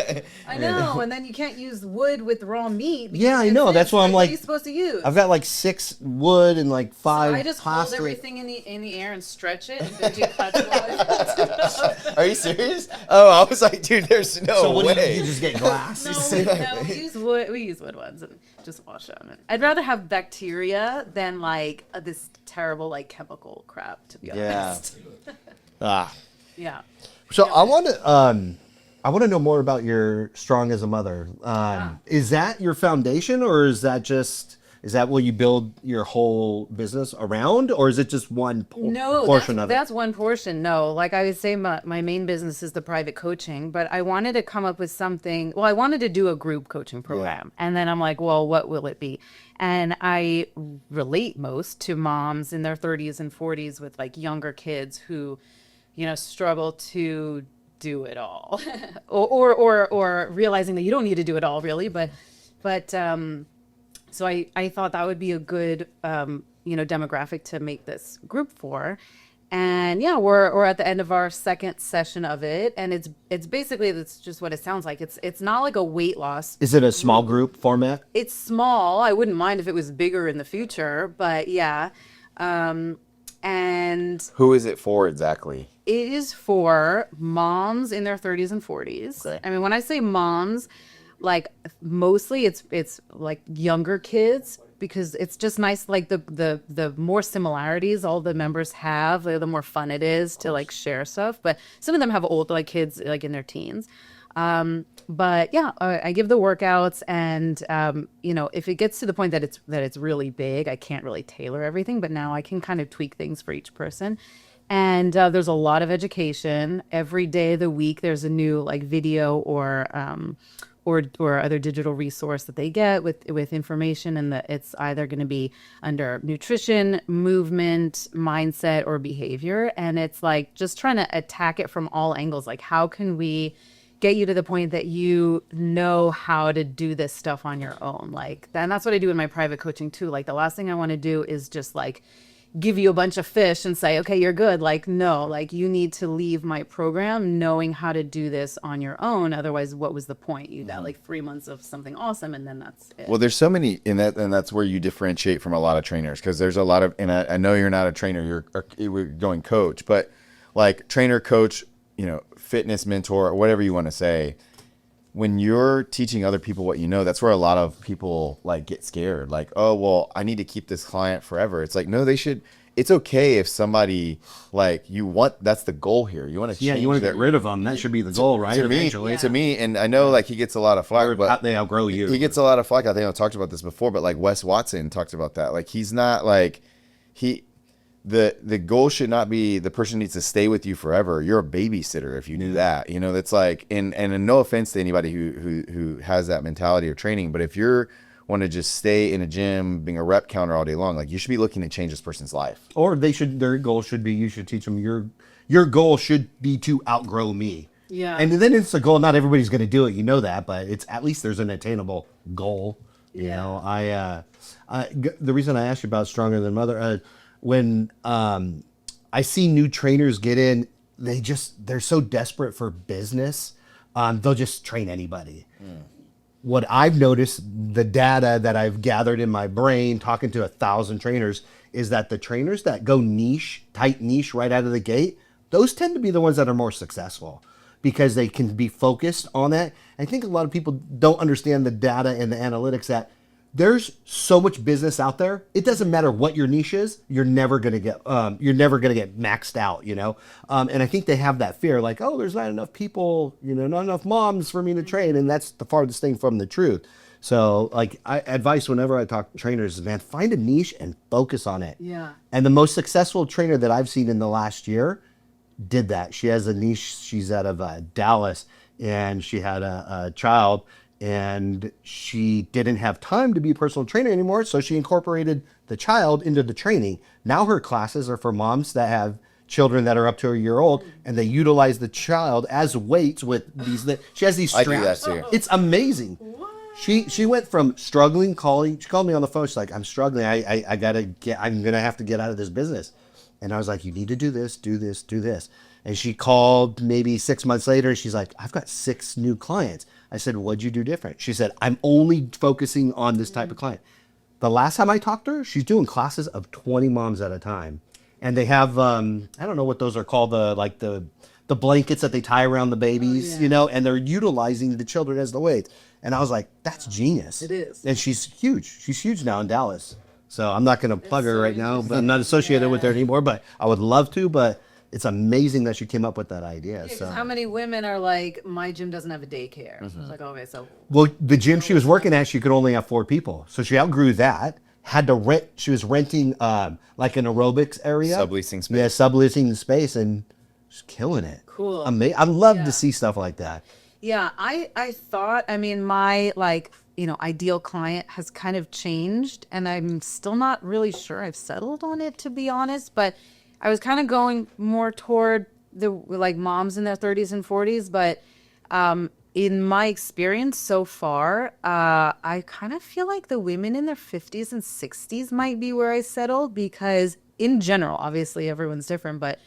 I know. And then you can't use wood with raw meat. because Yeah, I it know. fits. That's why I'm What like- are you supposed to use? I've got like 6 wood and like 5 I just plastic. hold everything in the air and stretch it, and then you cut it. Are you serious? Oh, I was like, dude, there's no So what do way. you just get glass? No, we use wood. We use wood ones and just wash them. I'd rather have bacteria than like this terrible like chemical crap. To be Yeah. honest. Ah. Yeah. So I want to know more about your Strong as a Mother. Is that your foundation, or is that what you build your whole business around, or is it just one No, portion of it? that's one portion. No, like I would say, my main business is the private coaching, but I wanted to come up with something. Well, I wanted to do a group coaching program, and then I'm like, well, what will it be? And I relate most to moms in their 30s and 40s with like younger kids who, struggle to do it all, or realizing that you don't need to do it all, really, but. So I thought that would be a good, demographic to make this group for. And yeah, we're at the end of our second session of it. And it's basically, that's just what it sounds like. It's not like a weight loss. Is it a small group format? It's small. I wouldn't mind if it was bigger in the future, but yeah. And Who is it for exactly? it is for moms in their 30s and 40s. Okay. I mean, when I say moms, like mostly it's like younger kids, because it's just nice, like the more similarities all the members have, the more fun it is to like share stuff. But some of them have old like kids like in their teens. But yeah, I give the workouts, and if it gets to the point that it's really big, I can't really tailor everything, but now I can kind of tweak things for each person. And there's a lot of education every day of the week. There's a new like video or other digital resource that they get with information, and it's either going to be under nutrition, movement, mindset, or behavior. And it's like just trying to attack it from all angles. Like, how can we get you to the point that you know how to do this stuff on your own? Like, and that's what I do in my private coaching too. Like, the last thing I want to do is just like give you a bunch of fish and say, okay, you're good. Like, no, like you need to leave my program knowing how to do this on your own. Otherwise, what was the point? You got like 3 months of something awesome, and then that's it. Well, there's so many in that, and that's where you differentiate from a lot of trainers, because there's a lot of, and I know you're not a trainer, you're going coach, but like trainer, coach, fitness mentor, or whatever you want to say. When you're teaching other people what you know, that's where a lot of people like get scared. Like, oh, well, I need to keep this client forever. It's like, no, they should. It's okay if somebody like that's the goal here. You want to change. You want to get rid of them. That should be the goal, right? To me, and I know like he gets a lot of flack, but they outgrow you. He gets a lot of flack. I think I talked about this before, but like Wes Watson talked about that. Like, he's not like the goal should not be the person needs to stay with you forever. You're a babysitter if you do that. That's like, and no offense to anybody who has that mentality or training, but if you're want to just stay in a gym being a rep counter all day long, like, you should be looking to change this person's life. Or their goal should be, you should teach them your goal should be to outgrow me. Yeah. And then it's a goal. Not everybody's going to do it. You know that, but it's at least there's an attainable goal. The reason I asked you about Stronger Than Mother, when I see new trainers get in, they're so desperate for business, they'll just train anybody. What I've noticed, the data that I've gathered in my brain talking to 1,000 trainers, is that the trainers that go tight niche right out of the gate, those tend to be the ones that are more successful, because they can be focused on that. I think a lot of people don't understand the data and the analytics that there's so much business out there. It doesn't matter what your niche is. You're never gonna get maxed out, And I think they have that fear, like, oh, there's not enough people, not enough moms for me to train, and that's the farthest thing from the truth. So, like, advice whenever I talk to trainers is, man, find a niche and focus on it. Yeah. And the most successful trainer that I've seen in the last year did that. She has a niche. She's out of Dallas, and she had a child. And she didn't have time to be a personal trainer anymore, so she incorporated the child into the training. Now her classes are for moms that have children that are up to a year old, and they utilize the child as weights with these. She has these straps. I do that too. It's amazing. What? She went from struggling, she called me on the phone. She's like, I'm struggling. I'm gonna have to get out of this business. And I was like, you need to do this, do this, do this. And she called maybe 6 months later. She's like, I've got 6 new clients. I said, what'd you do different? She said, I'm only focusing on this type of client. The last time I talked to her, she's doing classes of 20 moms at a time. And they have, I don't know what those are called, the blankets that they tie around the babies, you know, and they're utilizing the children as the weights. And I was like, that's genius. It is. And she's huge. She's huge now in Dallas. So I'm not going to plug her right now, but I'm not associated with her anymore, but I would love to. But it's amazing that she came up with that idea. Yeah, 'cause so how many women are like, my gym doesn't have a daycare? So I was like, okay, so well, the gym she was working at, she could only have 4 people. So she outgrew that, had to rent, she was renting like an aerobics area. Subleasing space. Yeah, subleasing the space, and she's killing it. Cool. I love to see stuff like that. yeah, I thought, I mean, my like, you know, ideal client has kind of changed, and I'm still not really sure I've settled on it, to be honest, but I was kind of going more toward the like moms in their 30s and 40s, but in my experience so far, I kind of feel like the women in their 50s and 60s might be where I settled, because in general, obviously everyone's different, but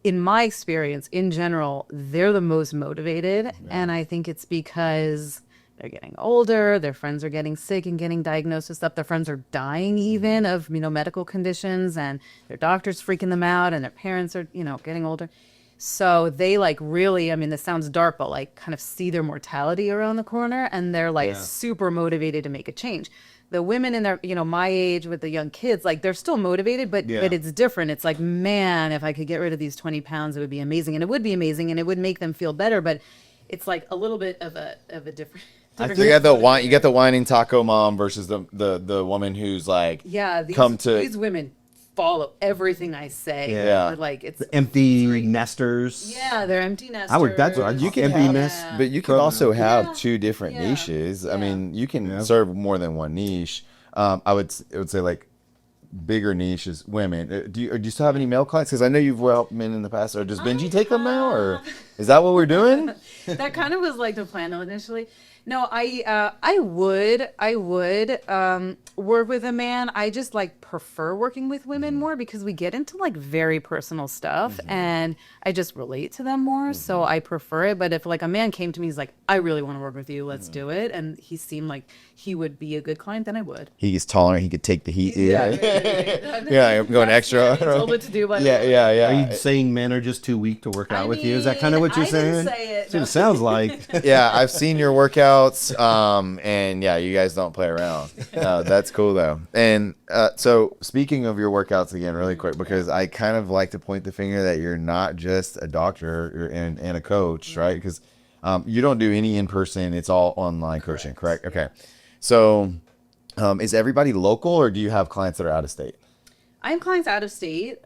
in my experience, in general, they're the most motivated. And I think it's because they're getting older, their friends are getting sick and getting diagnosed with stuff. Their friends are dying even of, you know, medical conditions, and their doctors freaking them out, and their parents are, you know, getting older. So they like really, I mean, this sounds dark, but like kind of see their mortality around the corner, and they're like super motivated to make a change. The women in their, you know, my age with the young kids, like they're still motivated, but it's different. It's like, man, if I could get rid of these 20 pounds, it would be amazing. And it would be amazing, and it would make them feel better. But it's like a little bit of a different. I think you got the whining taco mom versus the woman who's like, these women follow everything I say. Yeah. But like it's Empty nesters. yeah, they're empty nesters. I would. That's what you can have- empty nest. but you can also have 2 different niches. I Yeah. mean, you can serve more than one niche. I would say like bigger niche is women. Do you still have any male clients? Because I know you've helped men in the past. Or does Benji take them now, or is that what we're doing? That kind of was like the plan initially. No, I would work with a man. I just like prefer working with women more, because we get into like very personal stuff, and I just relate to them more. So I prefer it. But if like a man came to me, he's like, I really want to work with you, let's do it, and he seemed like he would be a good client, then I would. He's tolerant. He could take the heat. Yeah, I'm going extra. He told what to do, but Are you saying men are just too weak to work out with you? Is that kind of what you're saying? I didn't say it. That's what it sounds like. Yeah, I've seen your workouts, and yeah, you guys don't play around. That's cool though. And so speaking of your workouts again, really quick, because I kind of like to point the finger that you're not just a doctor and a coach, right? Because you don't do any in person; it's all online coaching, correct? Okay. So is everybody local, or do you have clients that are out of state? I have clients out of state.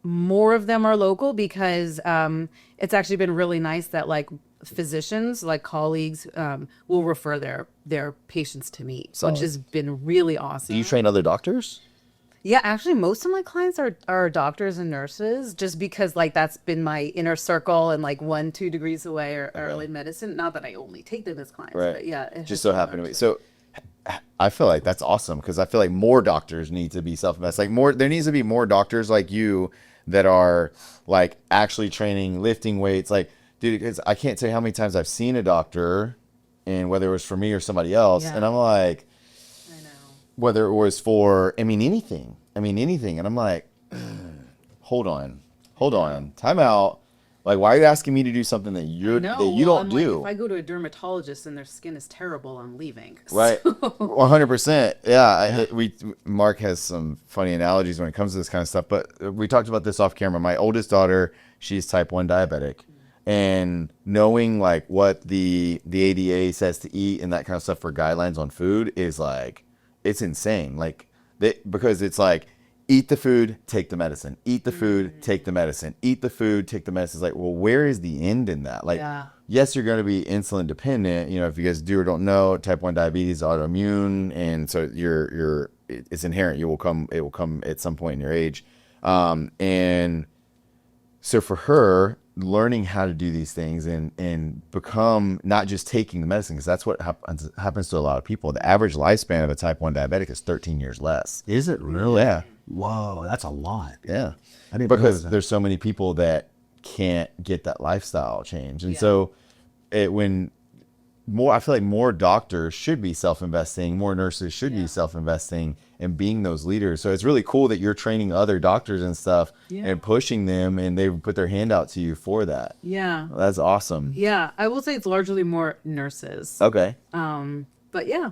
More of them are local, because it's actually been really nice that like physicians, like colleagues, will refer their patients to me, which has been really awesome. Do you train other doctors? Yeah, actually, most of my clients are doctors and nurses, just because like that's been my inner circle, and like 1-2 degrees away are early medicine. Not that I only take them as clients, Right. but yeah, it Just has so been happened to be. nurses. So I feel like that's awesome, because I feel like more doctors need to be self-invested. Like more, there needs to be more doctors like you that are like actually training, lifting weights. Like, dude, because I can't tell you how many times I've seen a doctor, and whether it was for me or somebody else, and I'm like, I know. whether it was for, anything. And I'm like, hold on, time out. Like, why are you asking me to do something that you don't do? Like, if I go to a dermatologist and their skin is terrible, I'm leaving. Right. 100%. Yeah. Mark has some funny analogies when it comes to this kind of stuff, but we talked about this off camera. My oldest daughter, she's type 1 diabetic, and knowing like what the ADA says to eat and that kind of stuff for guidelines on food is like, it's insane. Like because it's like, eat the food, take the medicine, eat the food, take the medicine, eat the food, take the medicine. It's like, well, where is the end in that? Like, yes, you're going to be insulin dependent. You know, if you guys do or don't know, type 1 diabetes is autoimmune. And so it's inherent. It will come at some point in your age. And so for her, learning how to do these things and become not just taking the medicine, because that's what happens to a lot of people. The average lifespan of a type 1 diabetic is 13 years less. Is it really? Yeah. Whoa, that's a lot. Yeah. I didn't Because realize that. there's so many people that can't get that lifestyle change. And so I feel like more doctors should be self-investing, more nurses should be self-investing and being those leaders. So it's really cool that you're training other doctors and stuff and pushing them, and they put their hand out to you for that. Yeah. That's awesome. Yeah. I will say it's largely more nurses. Okay. But yeah,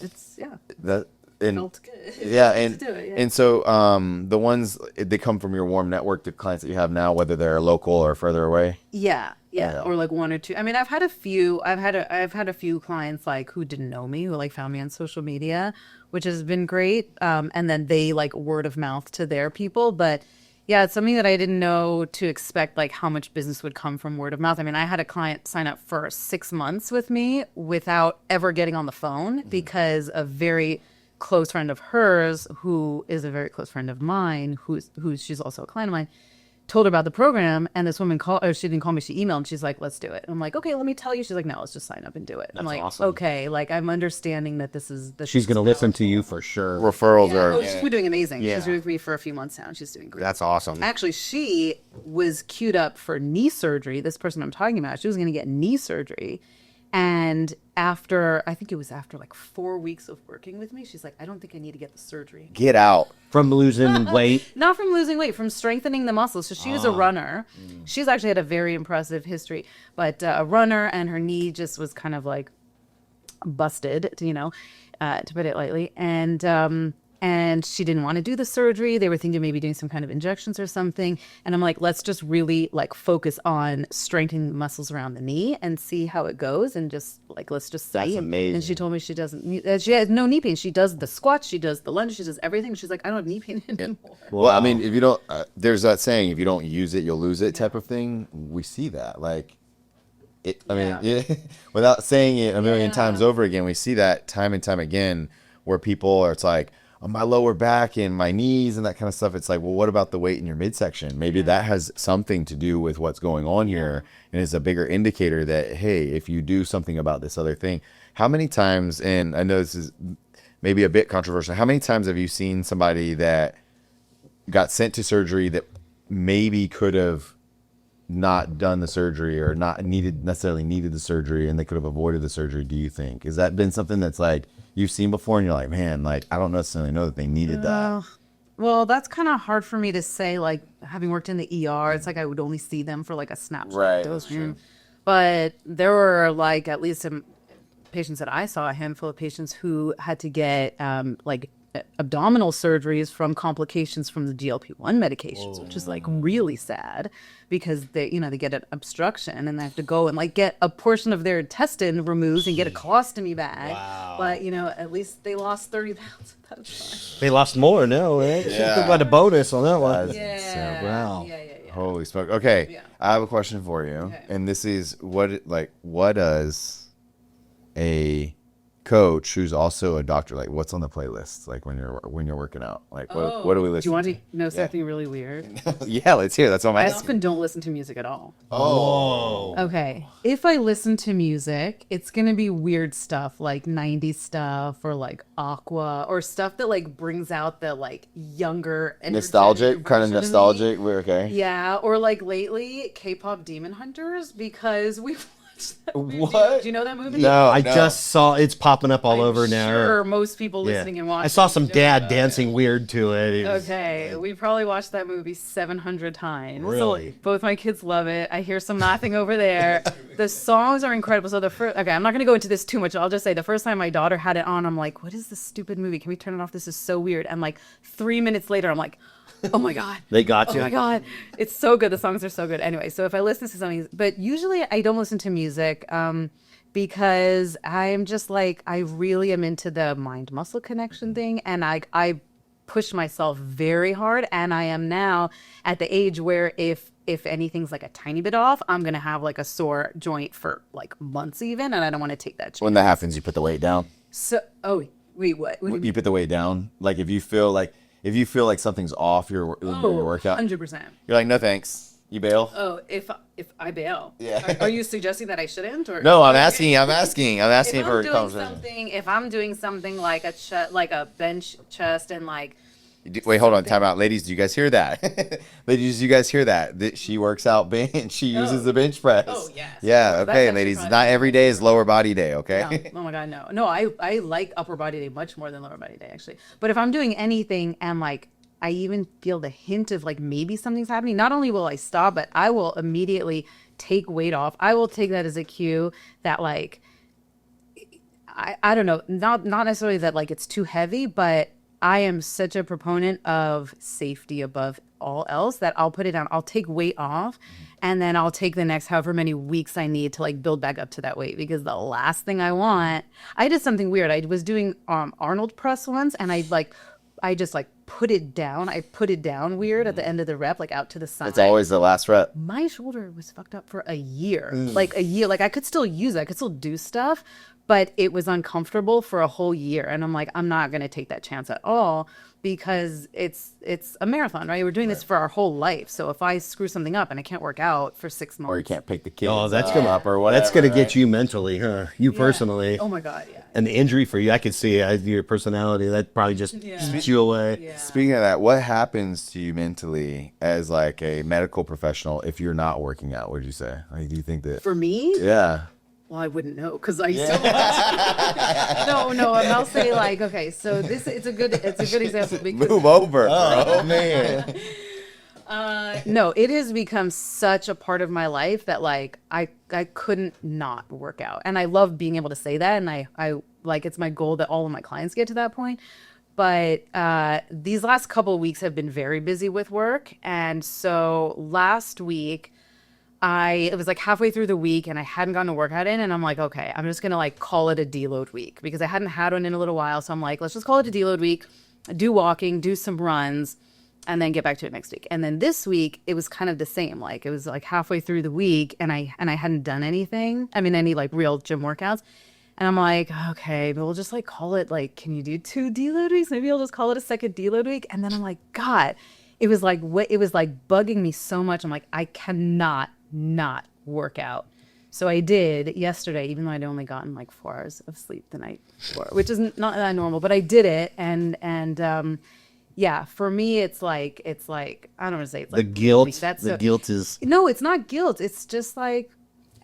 it's, That and felt good. yeah, and to do it, yeah. and so the ones they come from your warm network, the clients that you have now, whether they're local or further away. Yeah, Yeah. or like one or two. I mean, I've had a few clients like who didn't know me, who like found me on social media, which has been great. And then they like word of mouth to their people. But yeah, it's something that I didn't know to expect, like how much business would come from word of mouth. I mean, I had a client sign up for 6 months with me without ever getting on the phone because a very close friend of hers, who is a very close friend of mine, who's she's also a client of mine, told her about the program, and this woman called, or she didn't call me, she emailed, and she's like, let's do it. I'm like, okay, let me tell you. She's like, no, let's just sign up and do it. I'm like, awesome. okay, like I'm understanding that this is She's going to listen to you for sure. Referrals Oh, are she's been doing amazing. Yeah. She's been with me for a few months now, and she's doing great. That's awesome. Actually, she was queued up for knee surgery. This person I'm talking about, she was going to get knee surgery. And I think it was after like 4 weeks of working with me, she's like, I don't think I need to get the surgery. get out. From losing weight. Not from losing weight, from strengthening the muscles. So she was a runner. She's actually had a very impressive history, but a runner, and her knee just was kind of like busted, to put it lightly. And she didn't want to do the surgery. They were thinking maybe doing some kind of injections or something. And I'm like, let's just really like focus on strengthening the muscles around the knee and see how it goes. And just like, let's just see. That's amazing. And she told me she has no knee pain. She does the squats, she does the lunge, she does everything. She's like, I don't have knee pain anymore. Well, I mean, if you don't, there's that saying, if you don't use it, you'll lose it type of thing. We see that. Like, without saying it a million times over again, we see that time and time again where people are, it's like, on my lower back and my knees and that kind of stuff. It's like, well, what about the weight in your midsection? Maybe that has something to do with what's going on here, and is a bigger indicator that, hey, if you do something about this other thing. How many times, and I know this is maybe a bit controversial, how many times have you seen somebody that got sent to surgery that maybe could have not done the surgery or not necessarily needed the surgery, and they could have avoided the surgery, do you think? Has that been something that's like you've seen before and you're like, man, like I don't necessarily know that they needed that? Well, that's kind of hard for me to say, like having worked in the ER, it's like I would only see them for like a snapshot. Right, Those- that's true. But there were like at least some patients that I saw, a handful of patients who had to get like abdominal surgeries from complications from the GLP-1 medications, which is like really sad because they get an obstruction and they have to go and like get a portion of their intestine removed and get a colostomy bag. Wow. But at least they lost 30 pounds. That's fine. They lost more, no, right? Yeah. They got a bonus on that one. Yeah. wow. Yeah. Holy smoke. Okay. Yeah. I have a question for you. Okay. And this is what does a coach who's also a doctor, like what's on the playlist, like when you're working out, like what do we listen Do you want to? to know something really weird? Yeah, let's hear. That's all I my often don't listen to music at all. Oh. Okay. If I listen to music, it's going to be weird stuff like 90s stuff or like Aqua or stuff that like brings out the like younger Nostalgic, energetic kind of version me. nostalgic. We're okay. Yeah, or like lately K-pop Demon Hunters because we've watched that movie. What? Do you know that movie? No, I just saw it's popping up all I'm over now. sure most people listening and watching. I saw some know dad about dancing weird to it. It was- Okay, we probably watched that movie 700 times. Really? So both my kids love it. I hear some laughing over there. The songs are incredible. So I'm not going to go into this too much. I'll just say the first time my daughter had it on, I'm like, what is this stupid movie? Can we turn it off? This is so weird. And like 3 minutes later, I'm like, oh my God. They got Oh you. my God. It's so good. The songs are so good. Anyway, so if I listen to something, but usually I don't listen to music because I'm just like, I really am into the mind muscle connection thing. And I push myself very hard. And I am now at the age where if anything's like a tiny bit off, I'm going to have like a sore joint for like months even. And I don't want to take that chance. When that happens, you put the weight down. So, wait, what? What do you mean? You put the weight down. Like if you feel like something's off your workout, 100%. you're like, no thanks. You bail. Oh, if I bail. Yeah. Are you suggesting that I shouldn't? Or No, I'm asking for a conversation. If I'm doing something like a bench chest and like Wait, hold on, time out. Ladies, do you guys hear that? Ladies, do you guys hear that? That she works out bench. She uses the bench press. Oh, yes. Yeah, That's okay, actually ladies. probably Not every day is lower body day, okay? Yeah. Oh my God, no. No, I like upper body day much more than lower body day, actually. But if I'm doing anything and like I even feel the hint of like maybe something's happening, not only will I stop, but I will immediately take weight off. I will take that as a cue that like I don't know, not necessarily that like it's too heavy, but I am such a proponent of safety above all else that I'll put it down. I'll take weight off and then I'll take the next however many weeks I need to like build back up to that weight, because the last thing I want, I did something weird. I was doing Arnold press once and I just like put it down. I put it down weird at the end of the rep, like out to the side. It's always the last rep. My shoulder was fucked up for a year. Like a year. Like I could still use it. I could still do stuff, but it was uncomfortable for a whole year. And I'm like, I'm not going to take that chance at all, because it's a marathon, right? We're doing this for our whole life. So if I screw something up and I can't work out for 6 months. Or you can't pick the kids that's gonna up or whatever. That's gonna right? get you mentally, huh? You personally. Oh my God, yeah. And the injury for you, I could see your personality. That probably just keeps you away. Yeah. Speaking of that, what happens to you mentally as like a medical professional if you're not working out? What would you say? Like, do you think that? For me? Yeah. Well, I wouldn't know because I so much. No, and I'll say like, okay, so it's a good example because Move over, bro. Man. no, it has become such a part of my life that like I couldn't not work out, and I love being able to say that, and I like it's my goal that all of my clients get to that point. But these last couple of weeks have been very busy with work, and so last week. It was like halfway through the week and I hadn't gotten a workout in, and I'm like, okay, I'm just gonna like call it a deload week because I hadn't had one in a little while. So I'm like, let's just call it a deload week, do walking, do some runs, and then get back to it next week. And then this week it was kind of the same. Like it was like halfway through the week and I hadn't done anything. I mean, any like real gym workouts. And I'm like, okay, but we'll just like call it like, can you do 2 deload weeks? Maybe I'll just call it a second deload week. And then I'm like, God, it was like bugging me so much. I'm like, I cannot not work out. So I did yesterday, even though I'd only gotten like 4 hours of sleep the night before, which is not that normal, but I did it. And yeah, for me, it's like, I don't want to say it's like The guilt. that's Guilt is. no, it's not guilt. It's just like,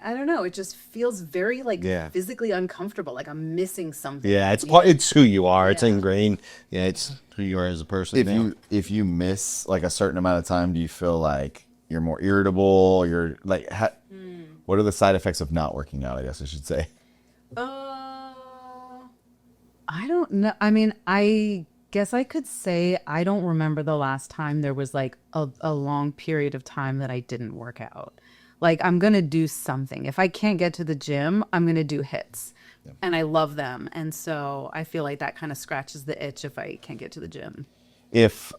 I don't know. It just feels very like physically uncomfortable. Like I'm missing something. Yeah, it's who you are. It's ingrained. Yeah, it's who you are as a person. If you miss like a certain amount of time, do you feel like you're more irritable? You're like, what are the side effects of not working out? I guess I should say. I don't know. I mean, I guess I could say I don't remember the last time there was like a long period of time that I didn't work out. Like I'm going to do something. If I can't get to the gym, I'm going to do hits. Yeah. And I love them. And so I feel like that kind of scratches the itch if I can't get to the gym. If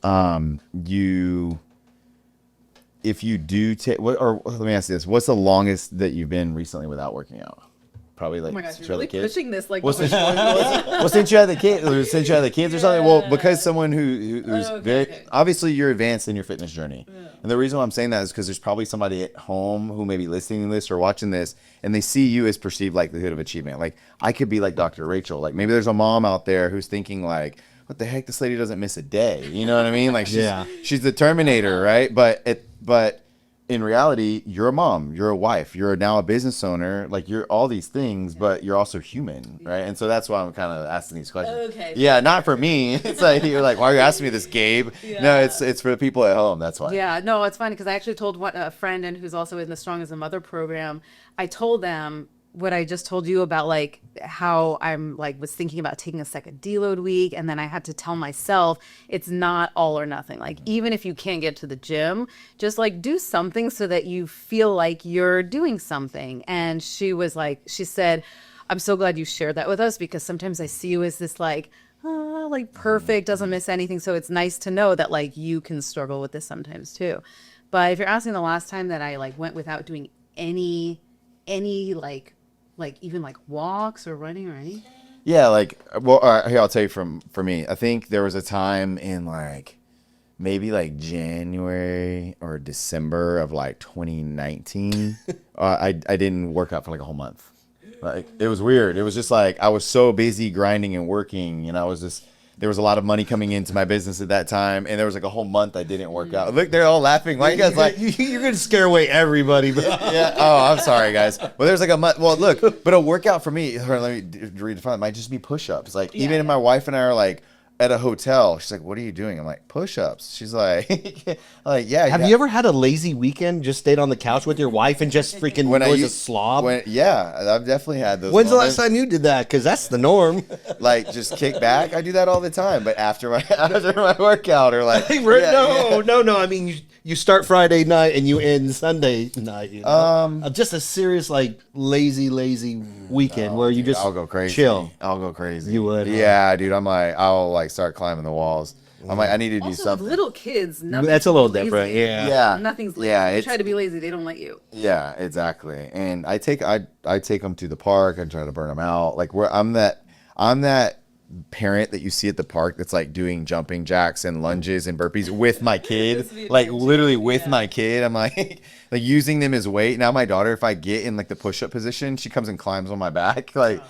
you do take, or let me ask you this: what's the longest that you've been recently without working out? Probably like oh my gosh, since you're really kids? pushing this like. Well, since you had the kids, or something. Well, because someone who's very obviously you're advanced in your fitness journey, and the reason why I'm saying that is because there's probably somebody at home who may be listening to this or watching this, and they see you as perceived likelihood of achievement. Like I could be like Dr. Rachel. Like maybe there's a mom out there who's thinking like, what the heck, this lady doesn't miss a day. You know what I mean? Like she's the Terminator, right? But in reality, you're a mom, you're a wife, you're now a business owner, like you're all these things, but you're also human, right? And so that's why I'm kind of asking these questions. Okay. Yeah, not for me. It's like you're like, why are you asking me this, Gabe? Yeah. No, it's for the people at home. That's why. Yeah, no, it's funny because I actually told a friend and who's also in the Strong as a Mother program. I told them what I just told you about like how I'm like was thinking about taking a second deload week, and then I had to tell myself it's not all or nothing. Like even if you can't get to the gym, just like do something so that you feel like you're doing something. And she said, I'm so glad you shared that with us because sometimes I see you as this like perfect, doesn't miss anything. So it's nice to know that like you can struggle with this sometimes too. But if you're asking the last time that I like went without doing any like even like walks or running or anything? Yeah, like, well, all right, here, I'll tell you for me. I think there was a time in like maybe like January or December of like 2019. I didn't work out for like a whole month. Like it was weird. It was just like I was so busy grinding and working, and I was just there was a lot of money coming into my business at that time, and there was like a whole month I didn't work out. Look, they're all laughing. Why you guys like? You're gonna scare away everybody. Bro. Yeah. Oh, I'm sorry, guys. Well, there's like a month. Well, look, but a workout for me, let me redefine. It might just be push-ups. Like even if my wife and I are like at a hotel, she's like, "What are you doing?" I'm like, "Push-ups." She's like, "Yeah." Have you ever had a lazy weekend? Just stayed on the couch with your wife and just freaking was a slob? Yeah, I've definitely had those. When's the moments. last time you did that? Because that's the norm. Like just kick back. I do that all the time. But after my workout or like No. I mean, you start Friday night and you end Sunday night. You know? Just a serious like lazy weekend where you just I'll go crazy. chill. I'll go crazy. You would, huh? Yeah, dude. I'm like, I'll like start climbing the walls. I'm like, I need to do Also, something. little kids, That's a little lazy. different. Yeah. Yeah. Nothing's lazy. Yeah, You try to be lazy, they don't let you. Yeah, exactly. And I take them to the park and try to burn them out. Like I'm that parent that you see at the park that's like doing jumping jacks and lunges and burpees with my kid, like literally with my kid. I'm like like using them as weight. Now my daughter, if I get in like the push-up position, she comes and climbs on my back. Like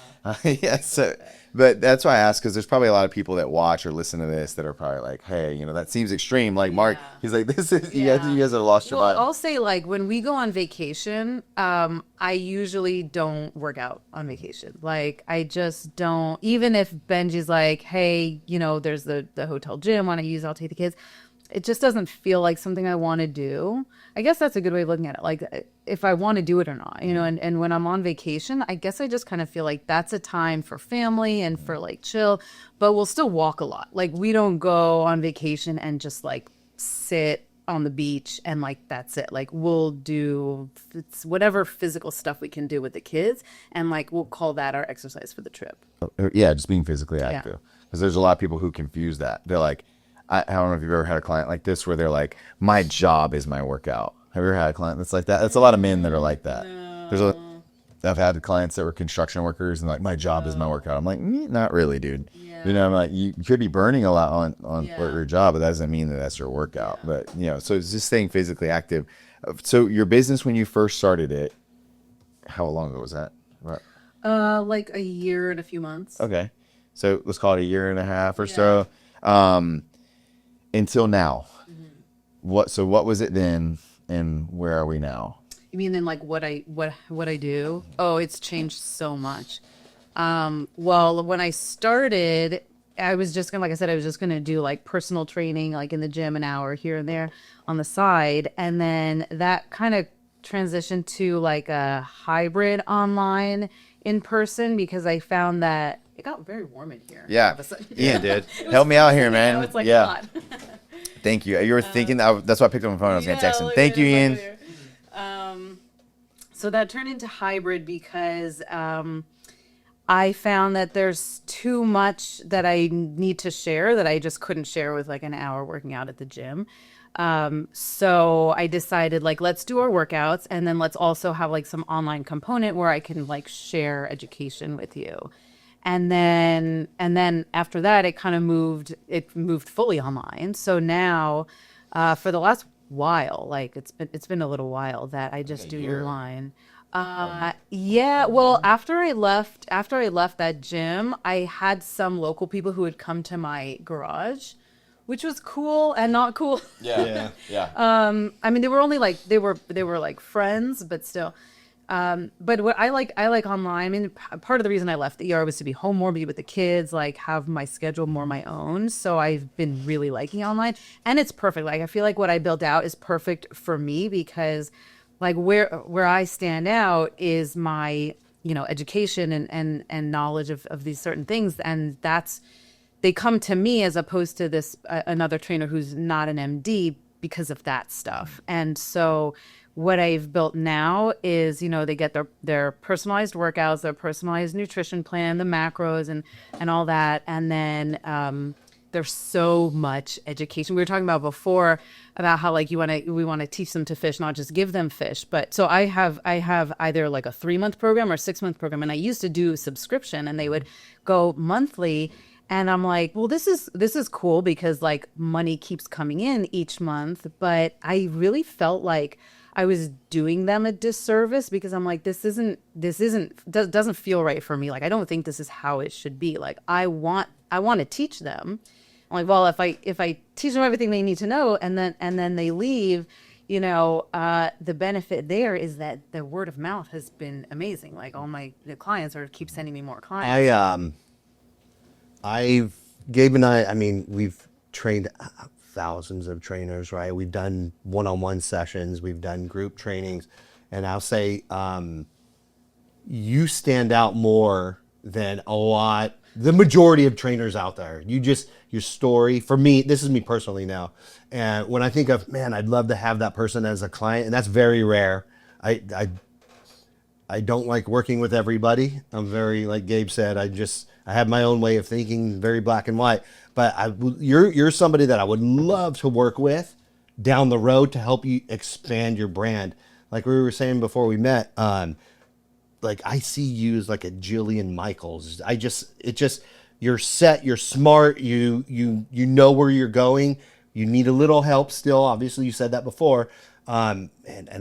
yeah, so but that's why I ask, because there's probably a lot of people that watch or listen to this that are probably like, hey, you know, that seems extreme. Like Mark, he's like, this is you guys have lost your mind. I'll say, like, when we go on vacation, I usually don't work out on vacation. Like, I just don't. Even if Benji's like, hey, you know, there's the hotel gym, want to use, I'll take the kids. It just doesn't feel like something I want to do. I guess that's a good way of looking at it. Like, if I want to do it or not, you know, and when I'm on vacation, I guess I just kind of feel like that's a time for family and for like chill, but we'll still walk a lot. Like, we don't go on vacation and just like sit on the beach and like, that's it. Like, we'll do whatever physical stuff we can do with the kids. And like, we'll call that our exercise for the trip. Yeah, just being physically active. Because there's a lot of people who confuse that. They're like, I don't know if you've ever had a client like this where they're like, my job is my workout. Have you ever had a client that's like that? That's a lot of men that are like that. I've had clients that were construction workers and like, my job is my workout. I'm like, not really, dude. You know, I'm like, you could be burning a lot on your job, but that doesn't mean that that's your workout. But you know, so it's just staying physically active. So your business, when you first started it, how long ago was that? Right. Like a year and a few months. Okay. So let's call it a year and a half or so. Until now. What was it then and where are we now? You mean then like what I do? Oh, it's changed so much. Well, when I started, I was just gonna, like I said, I was just gonna do like personal training, like in the gym, an hour here and there on the side. And then that kind of transitioned to like a hybrid online in person, because I found that it got very warm in here. Yeah. All of a sudden. Ian did. Help me out here, man. It's like yeah. hot. Thank you. You were thinking that's why I picked up my phone. I was going to text him. Thank you, Ian. So that turned into hybrid because I found that there's too much that I need to share that I just couldn't share with like an hour working out at the gym. So I decided like, let's do our workouts and then let's also have like some online component where I can like share education with you. And then after that, it moved fully online. So now, for the last while, like it's been a little while that I just do online. Yeah, well, after I left that gym, I had some local people who would come to my garage, which was cool and not cool. Yeah. I mean, they were only like, they were like friends, but still. But what I like online, I mean, part of the reason I left the ER was to be home more, be with the kids, like have my schedule more my own. So I've been really liking online, and it's perfect. Like, I feel like what I built out is perfect for me, because like where I stand out is my, you know, education and knowledge of these certain things. And they come to me as opposed to this, another trainer who's not an MD, because of that stuff. And so what I've built now is, you know, they get their personalized workouts, their personalized nutrition plan, the macros and all that. And then there's so much education. We were talking about before about how like we want to teach them to fish, not just give them fish. But so I have either like a 3-month program or 6-month program. And I used to do subscription, and they would go monthly. And I'm like, well, this is cool because like money keeps coming in each month. But I really felt like I was doing them a disservice because I'm like, doesn't feel right for me. Like, I don't think this is how it should be. Like, I want to teach them. I'm like, well, if I teach them everything they need to know and then they leave, the benefit there is that the word of mouth has been amazing. Like, all the clients keep sending me more clients. Gabe and I mean, we've trained thousands of trainers, right? We've done one-on-one sessions, we've done group trainings, and I'll say you stand out more than the majority of trainers out there. Your story, for me, this is me personally now, and when I think of, man, I'd love to have that person as a client, and that's very rare. I don't like working with everybody. I'm very, like Gabe said, I have my own way of thinking, very black and white. But you're somebody that I would love to work with down the road to help you expand your brand. Like we were saying before we met, like I see you as like a Jillian Michaels. You're set, you're smart, you know where you're going. You need a little help still. Obviously, you said that before. And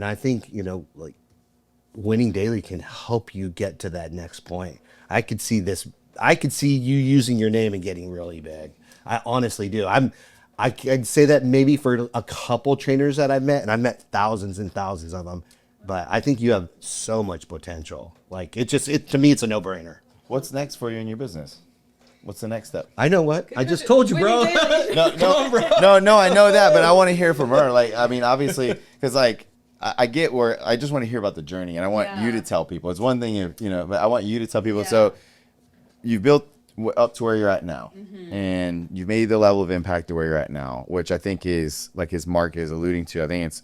I think, like Winning Daily can help you get to that next point. I could see you using your name and getting really big. I honestly do. I'd say that maybe for a couple trainers that I've met, and I've met thousands and thousands of them, but I think you have so much potential. Like to me, it's a no-brainer. What's next for you in your business? What's the next step? I know what. I just told you, bro. No, I know that, but I want to hear from her. Like, I mean, obviously, because like, I get where I just want to hear about the journey, and I want you to tell people. It's one thing, but I want you to tell people. Yeah. So you've built up to where you're at now, and you've made the level of impact to where you're at now, which I think is, like his Mark is alluding to, I think it's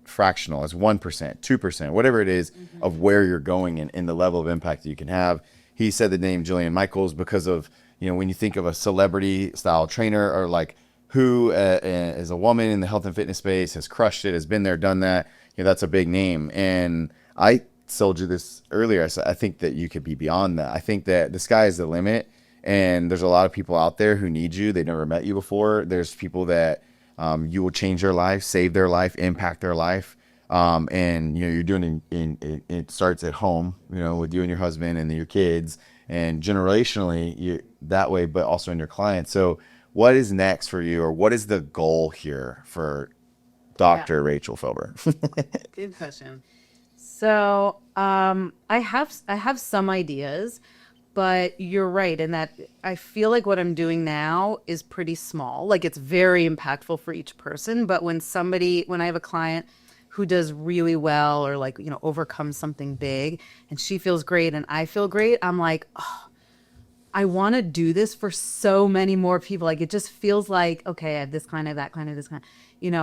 fractional. It's 1%, 2%, whatever it is of where you're going and the level of impact that you can have. He said the name Jillian Michaels because of, when you think of a celebrity style trainer, or like who is a woman in the health and fitness space, has crushed it, has been there, done that. That's a big name. And I told you this earlier. I said, I think that you could be beyond that. I think that the sky is the limit, and there's a lot of people out there who need you. They've never met you before. There's people that you will change their life, save their life, impact their life. And you're doing it starts at home, with you and your husband and your kids, and generationally you that way, but also in your clients. So what is next for you, or what is the goal here for Dr. Rachel Felber? Good question. So I have some ideas, but you're right in that I feel like what I'm doing now is pretty small. Like, it's very impactful for each person. But when I have a client who does really well, or like, overcomes something big, and she feels great and I feel great, I'm like, oh, I want to do this for so many more people. Like, it just feels like, okay, I have this client, I have that client, I have this client,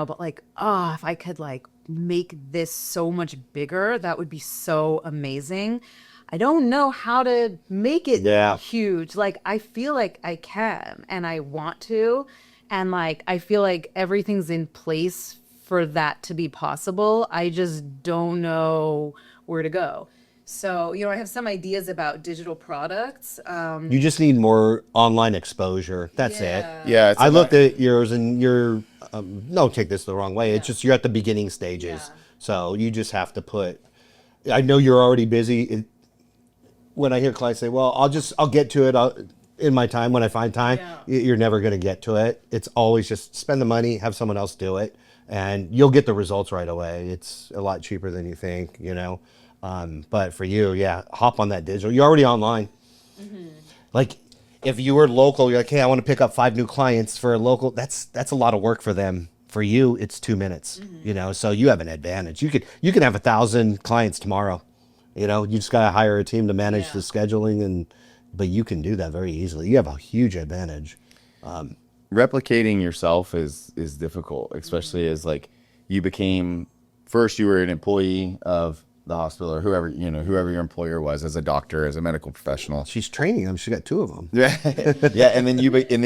but like, oh, if I could like make this so much bigger, that would be so amazing. I don't know how to make it huge. Like, I feel like I can, and I want to, and like, I feel like everything's in place for that to be possible. I just don't know where to go. So, I have some ideas about digital products. You just need more online exposure. That's it. Yeah. I looked at yours, and you're, don't take this the wrong way. It's just, you're at the beginning stages. Yeah. So you just have to I know you're already busy. When I hear clients say, well, I'll get to it in my time when I find time, you're never going to get to it. It's always just spend the money, have someone else do it, and you'll get the results right away. It's a lot cheaper than you think, But for you, hop on that digital. You're already online. Like, if you were local, you're like, hey, I want to pick up 5 new clients for a local. That's a lot of work for them. For you, it's 2 minutes. So you have an advantage. You can have 1,000 clients tomorrow. You just got to hire a team to manage the scheduling, but you can do that very easily. You have a huge advantage. Replicating yourself is difficult, especially as like you were an employee of the hospital, or whoever your employer was, as a doctor, as a medical professional. She's training them. She got 2 of them. Yeah. And then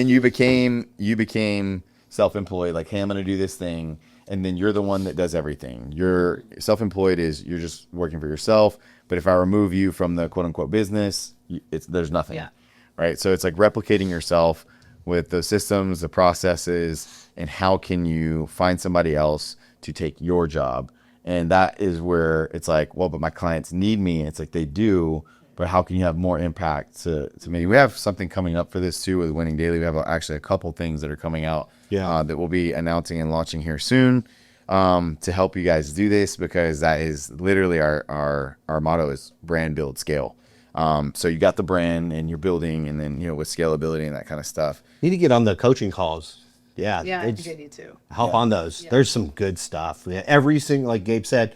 you became self-employed. Like, hey, I'm going to do this thing. And then you're the one that does everything. You're self-employed you're just working for yourself. But if I remove you from the quote unquote business, there's nothing. Yeah. Right. So it's like replicating yourself with the systems, the processes, and how can you find somebody else to take your job And that is where it's like, well, but my clients need me. And it's like, they do, but how can you have more impact to me? We have something coming up for this too with Winning Daily. We have actually a couple things that are coming out that we'll be announcing and launching here soon to help you guys do this, because that is literally our motto is brand, build, scale. So you got the brand and you're building, and then, with scalability and that kind of stuff. Need to get on the coaching calls. Yeah, Yeah, I think I need to. hop on those. There's some good stuff. Every single, like Gabe said,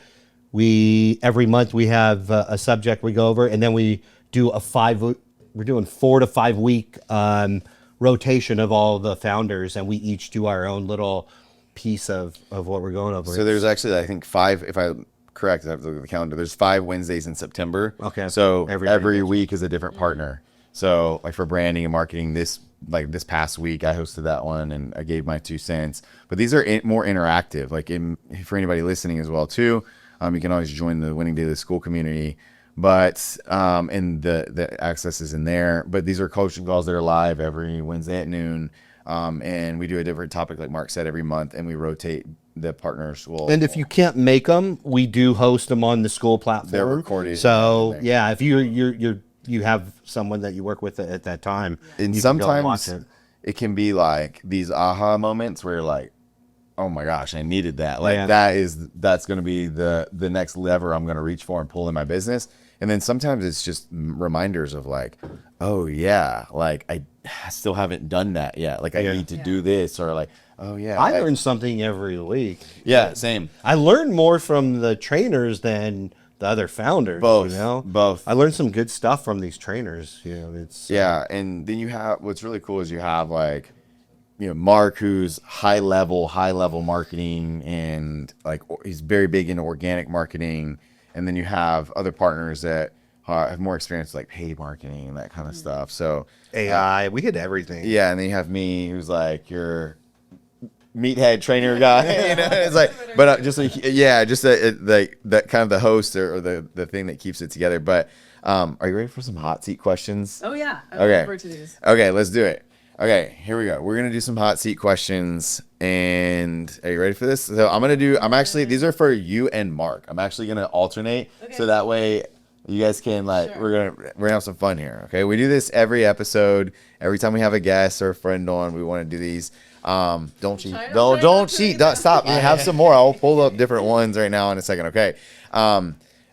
every month we have a subject we go over, and then we do we're doing 4 to 5 week rotation of all the founders, and we each do our own little piece of what we're going over. So there's actually, I think 5, if I'm correct, I have to look at the calendar. There's 5 Wednesdays in September. Okay. So every week. week is a different partner. So like for branding and marketing, this past week I hosted that one and I gave my 2 cents. But these are more interactive. Like for anybody listening as well too, you can always join the Winning Daily School community. But and the access is in there. But these are coaching calls that are live every Wednesday at noon. And we do a different topic, like Mark said, every month, and we rotate the partners. And if you can't make them, we do host them on the school platform. They're recorded. So yeah, if you have someone that you work with at that time, and you can go and sometimes watch it can be like these aha moments where you're like, oh my gosh, I needed that. Like Yeah. that's going to be the next lever I'm going to reach for and pull in my business. And then sometimes it's just reminders of like, oh yeah, like I still haven't done that yet. Like I need to do this, or like, oh yeah. I learn something every week. Yeah, same. I learn more from the trainers than the other founders. Both, you know? both. I learned some good stuff from these trainers. It's Yeah, and then you have, what's really cool is you have like, Mark, who's high level marketing, and like he's very big into organic marketing. And then you have other partners that have more experience like paid marketing and that kind of stuff. So AI, we hit everything. yeah, and then you have me, who's like your meathead trainer guy. It's like, but just like, that kind of the host or the thing that keeps it together. But are you ready for some hot seat questions? Oh yeah. I Okay. look forward to these. Okay, let's do it. Okay, here we go. We're gonna do some hot seat questions, and are you ready for this? So these are for you and Mark. I'm actually gonna alternate, so that way you guys can we're gonna have some fun here. Okay, we do this every episode. Every time we have a guest or a friend on, we want to do these. Don't cheat. Don't cheat. Stop. I have some more. I'll pull up different ones right now in a second. Okay.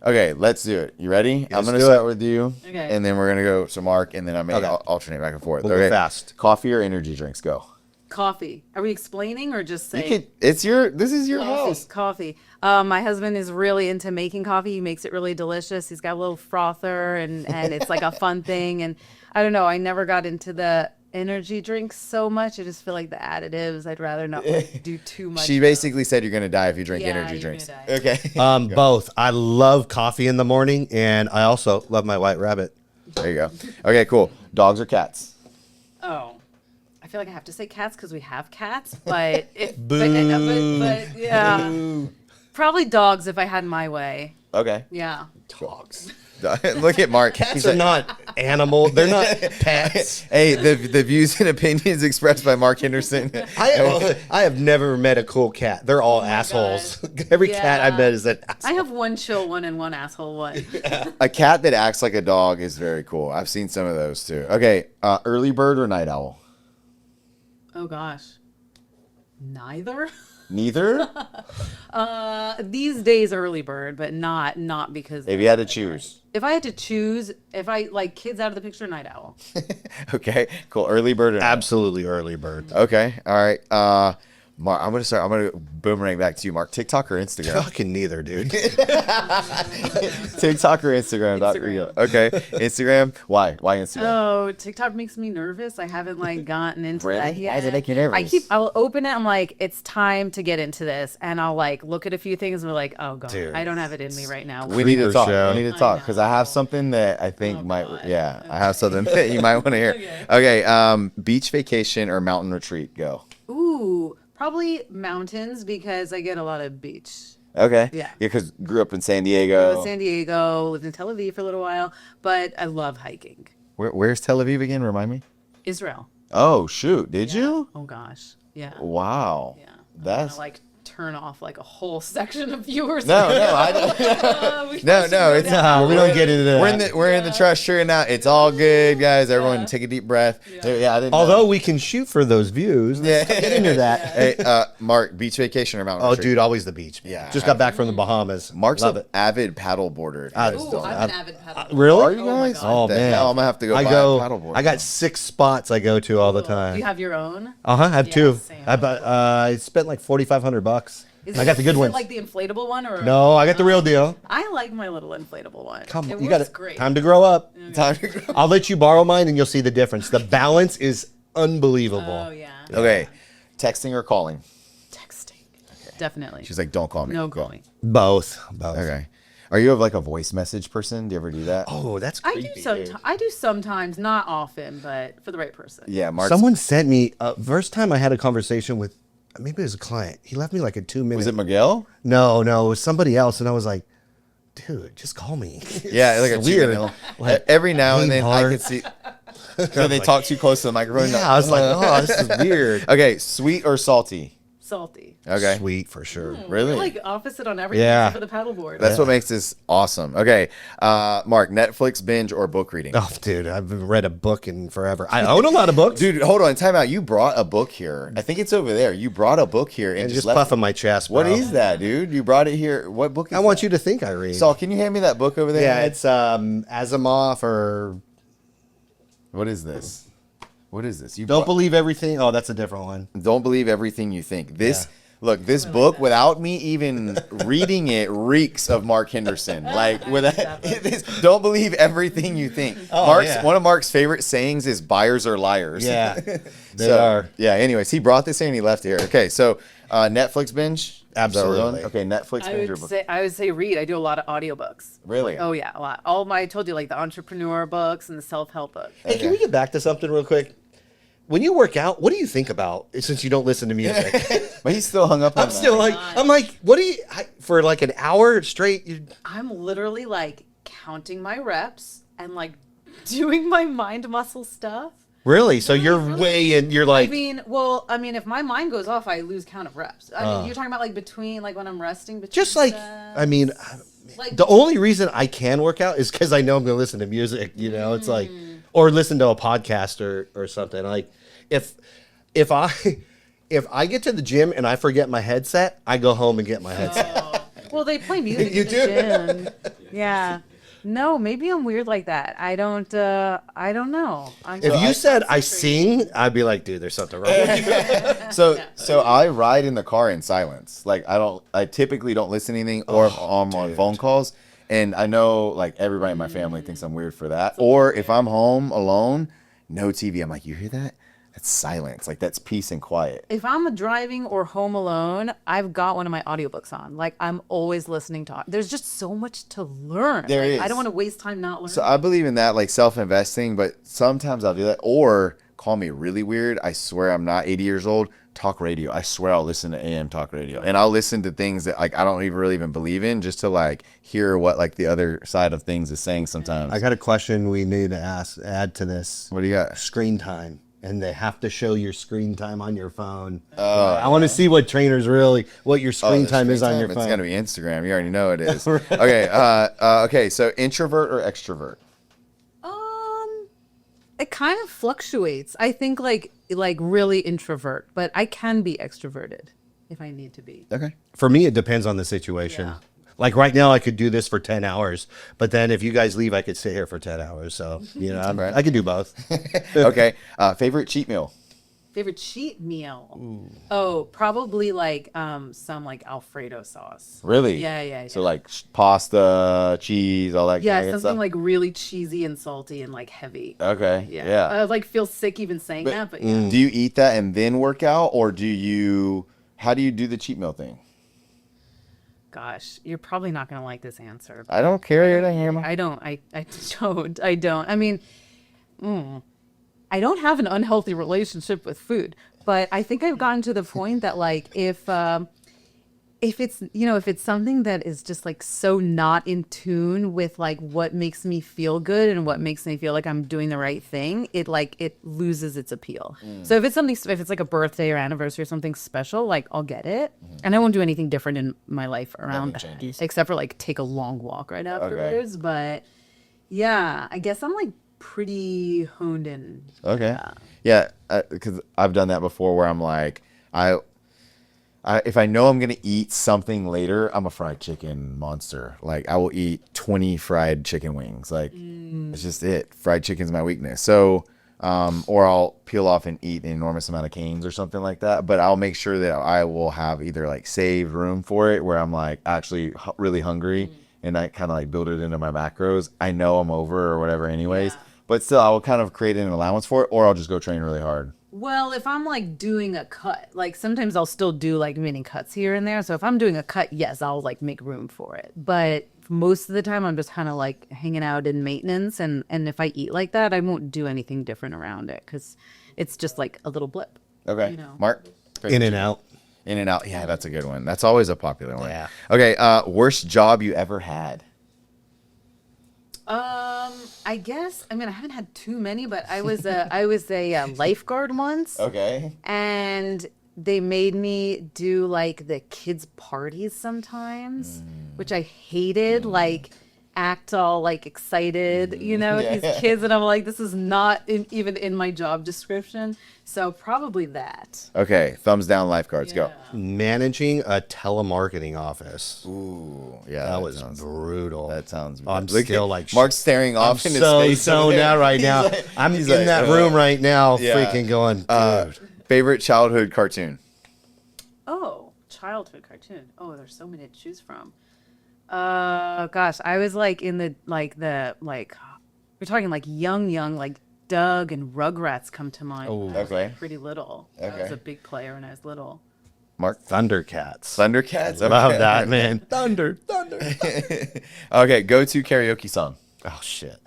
Okay, let's do it. You ready? I'm going to start with you. Okay. And then we're going to go to Mark, and then I may alternate back and forth. We'll go fast. Coffee or energy drinks? Go. Coffee. Are we explaining or just saying? This is your house. Coffee. My husband is really into making coffee. He makes it really delicious. He's got a little frother, and it's like a fun thing. And I don't know, I never got into the energy drinks so much. I just feel like the additives, I'd rather not do too much. She basically said you're going to die if you drink energy drinks. Okay. Both. I love coffee in the morning, and I also love my White Rabbit. There you go. Okay, cool. Dogs or cats? Oh, I feel like I have to say cats because we have cats, but but yeah, probably dogs if I had my way. Okay. Yeah. Dogs. Look at Mark. Cats are not animal. They're not pets. Hey, the views and opinions expressed by Mark Henderson. I have never met a cool cat. They're all assholes. Every cat I met is an asshole. I have one chill one and one asshole one. A cat that acts like a dog is very cool. I've seen some of those too. Okay, early bird or night owl? Oh gosh, neither. Neither? These days early bird, but not because. If you had to choose. If I had to choose, if I like kids out of the picture, night owl. Okay, cool. Early bird or night? Absolutely early bird. Okay, all right. Mark, I'm gonna boomerang back to you, Mark. TikTok or Instagram? Fucking neither, dude. TikTok or Instagram? Instagram. Okay, Instagram. Why? Why Instagram? Oh, TikTok makes me nervous. I haven't gotten into that yet. Why does it make you nervous? I'll open it. I'm like, it's time to get into this, and I'll look at a few things and be like, oh god, Dude. I don't have it in me right now. We need to talk. show. We need to talk because I have something that I think might. Yeah, I have something that you might want to hear. Okay. Beach vacation or mountain retreat? Go. Ooh. Probably mountains because I get a lot of beach. Okay. Yeah. Because grew up in San Diego. San Diego, lived in Tel Aviv for a little while, but I love hiking. Where's Tel Aviv again? Remind me. Israel. Oh shoot! Did you? Oh gosh. Yeah. Wow. Yeah. That's Like turn off like a whole section of viewers. No, I don't. No, it's we don't get into that. We're in the trust tree now. It's all good, guys. Everyone, take a deep breath. Yeah, I didn't. Although we can shoot for those views, let's get into that. Hey, Mark, beach vacation or mountain? Oh, retreat? dude, always the beach. Yeah. Just got back from the Bahamas. Mark's Love an it. avid paddle boarder. if you guys Ooh, don't I'm know. an avid paddler. Really? Are you guys? God. Oh The man, hell, I'm gonna have to go buy a paddleboard. I got 6 spots I go to all the Do time. you have your own? I have Yeah, 2. same. I spent like $4,500. I got the good is ones. It like the inflatable one or No, I got the real deal. I like my little inflatable one. Come it on, you got works it. great. Time to grow up. Time to go. I'll let you borrow mine, and you'll see the difference. The balance is unbelievable. Oh yeah. Okay, texting or calling? Texting. Definitely. She's like, don't call me. No Go. calling. Both. Okay. Are you like a voice message person? Do you ever do that? Oh, that's I creepy. do sometimes. I do sometimes, not often, but for the right person. Yeah, Mark. Someone sent me first time I had a conversation with, maybe it was a client. He left me like a 2-minute. Was it Miguel? No, it was somebody else, and I was like, dude, just call me. Yeah, like a It's weird. weird. Like, Every now and hey, then I Mark. could see. So they talk too close to the microphone. Yeah, I was like, oh, this is weird. Okay, sweet or salty? Salty. Okay, Sweet for sure. really? We're like opposite on everything Yeah. except for the paddleboard. That's what makes this awesome. Okay, Mark, Netflix binge or book reading? Oh, dude, I've read a book in forever. I own a lot of books. Dude, hold on, time out. You brought a book here. I think it's over there. You brought a book here and and just just left. puffing my chest, bro. What is that, dude? You brought it here. What book is I want you to think I read. Saul, can you hand me that book over there? Yeah, it's Asimov or What is this? What is this? You Don't brought- Believe Everything. Oh, that's a different one. Don't believe everything you think. This Yeah. look, this book without me even reading it reeks of Mark Henderson. Like don't believe everything you think. yeah. One of Mark's favorite sayings is buyers are liars. Yeah, they So, are. Yeah, anyways, he brought this here and he left here. Okay, so Netflix binge? Is that what we're doing? Absolutely. Okay, Netflix binge or book? I would say read. I do a lot of audiobooks. Really? Oh yeah, a lot. I told you like the entrepreneur books and the self-help books. Hey, can we get back to something real quick? When you work out, what do you think about? Since you don't listen to music, But he's still hung up on I'm that. still like, what do you for like an hour straight? I'm literally like counting my reps and like doing my mind muscle stuff. Really? So you're way in. You're like, I mean, if my mind goes off, I lose count of reps. I mean, you're talking about like between, like when I'm resting between. just like, sets? I mean, Like the only reason I can work out is because I know I'm going to listen to music. You know, it's like, or listen to a podcast or something. Like, if I get to the gym and I forget my headset, I go home and get my headset. well, they play music. You in the do? gym. Yeah. No, maybe I'm weird like that. I don't know. If you said I sing, I'd be like, dude, there's something wrong with you. So I ride in the car in silence. Like I typically don't listen to anything or if I'm on phone calls. And I know like everybody in my family thinks I'm weird for that. Or if I'm home alone, no TV. I'm like, you hear that? That's silence. Like that's peace and quiet. If I'm driving or home alone, I've got one of my audiobooks on. Like I'm always listening to. There's just so much to learn. There Like, is. I don't want to waste time not learning. So I believe in that, like self-investing, but sometimes I'll do that. Or call me really weird. I swear I'm not 80 years old. Talk radio. I swear I'll listen to AM talk radio. And I'll listen to things that like I don't even really even believe in just to like hear what like the other side of things is saying sometimes. I got a question we need to add to this. What do you got? Screen time. And they have to show your screen time on your phone. I want to see what what your screen time is on your phone. It's gonna be Instagram. You already know it is. Okay. Okay. So introvert or extrovert? It kind of fluctuates. I think like really introvert, but I can be extroverted if I need to be. Okay. For me, it depends on the situation. Yeah. Like right now, I could do this for 10 hours, but then if you guys leave, I could sit here for 10 hours. So, Right. I could do both. Okay. Favorite cheat meal? Favorite cheat meal? Ooh. Oh, probably like some like Alfredo sauce. Really? Yeah. So like pasta, cheese, all that. Yeah, kind of something stuff? like really cheesy and salty and like heavy. Okay. Yeah. I like feel sick even saying that, but yeah. Do you eat that and then work out, or how do you do the cheat meal thing? Gosh, you're probably not gonna like this answer. I don't care. I don't. I don't. I mean, I don't have an unhealthy relationship with food, but I think I've gotten to the point that like if if it's something that is just like so not in tune with like what makes me feel good and what makes me feel like I'm doing the right thing, it loses its appeal. So if it's like a birthday or anniversary or something special, like I'll get it, and I won't do anything different in my life around that, except for like take a long walk right afterwards. But yeah, I guess I'm like pretty honed in. Okay. Yeah, because I've done that before where I'm like, if I know I'm going to eat something later, I'm a fried chicken monster. Like, I will eat 20 fried chicken wings. Like, it's just it. Fried chicken's my weakness. So, or I'll peel off and eat an enormous amount of Cane's or something like that. But I'll make sure that I will have either, like, saved room for it where I'm, like, actually really hungry. And I kind of, like, build it into my macros. I know I'm over or whatever anyways. Yeah. But still, I will kind of create an allowance for it. Or I'll just go train really hard. Well, if I'm like doing a cut, like sometimes I'll still do like mini cuts here and there. So if I'm doing a cut, yes, I'll like make room for it. But most of the time I'm just kind of like hanging out in maintenance. And if I eat like that, I won't do anything different around it because it's just like a little blip. Okay. You know? Mark? In-N-Out. In-N-Out. Yeah, that's a good one. That's always a popular one. Yeah. Okay. Worst job you ever had? I guess, I haven't had too many, but I was a lifeguard once. Okay. And they made me do like the kids' parties sometimes, which I hated. Like act all like excited, with these kids, and I'm like, this is not even in my job description. So probably that. Okay, thumbs down, lifeguards. Go. Managing a telemarketing office. Ooh, yeah, that was brutal. That sounds. I'm still like Mark's staring off in his face. So zoned out right now. I'm in that room right now, freaking going. Dude. Favorite childhood cartoon? Oh, childhood cartoon. Oh, there's so many to choose from. Gosh, I was like in we're talking like young, like Doug and Rugrats come to mind. Oh, when I was, okay. like, pretty little. Okay. I was a big player when I was little. Mark? Thundercats. Thundercats? I love that, man. Thunder. Okay, go to karaoke song. Oh, shit.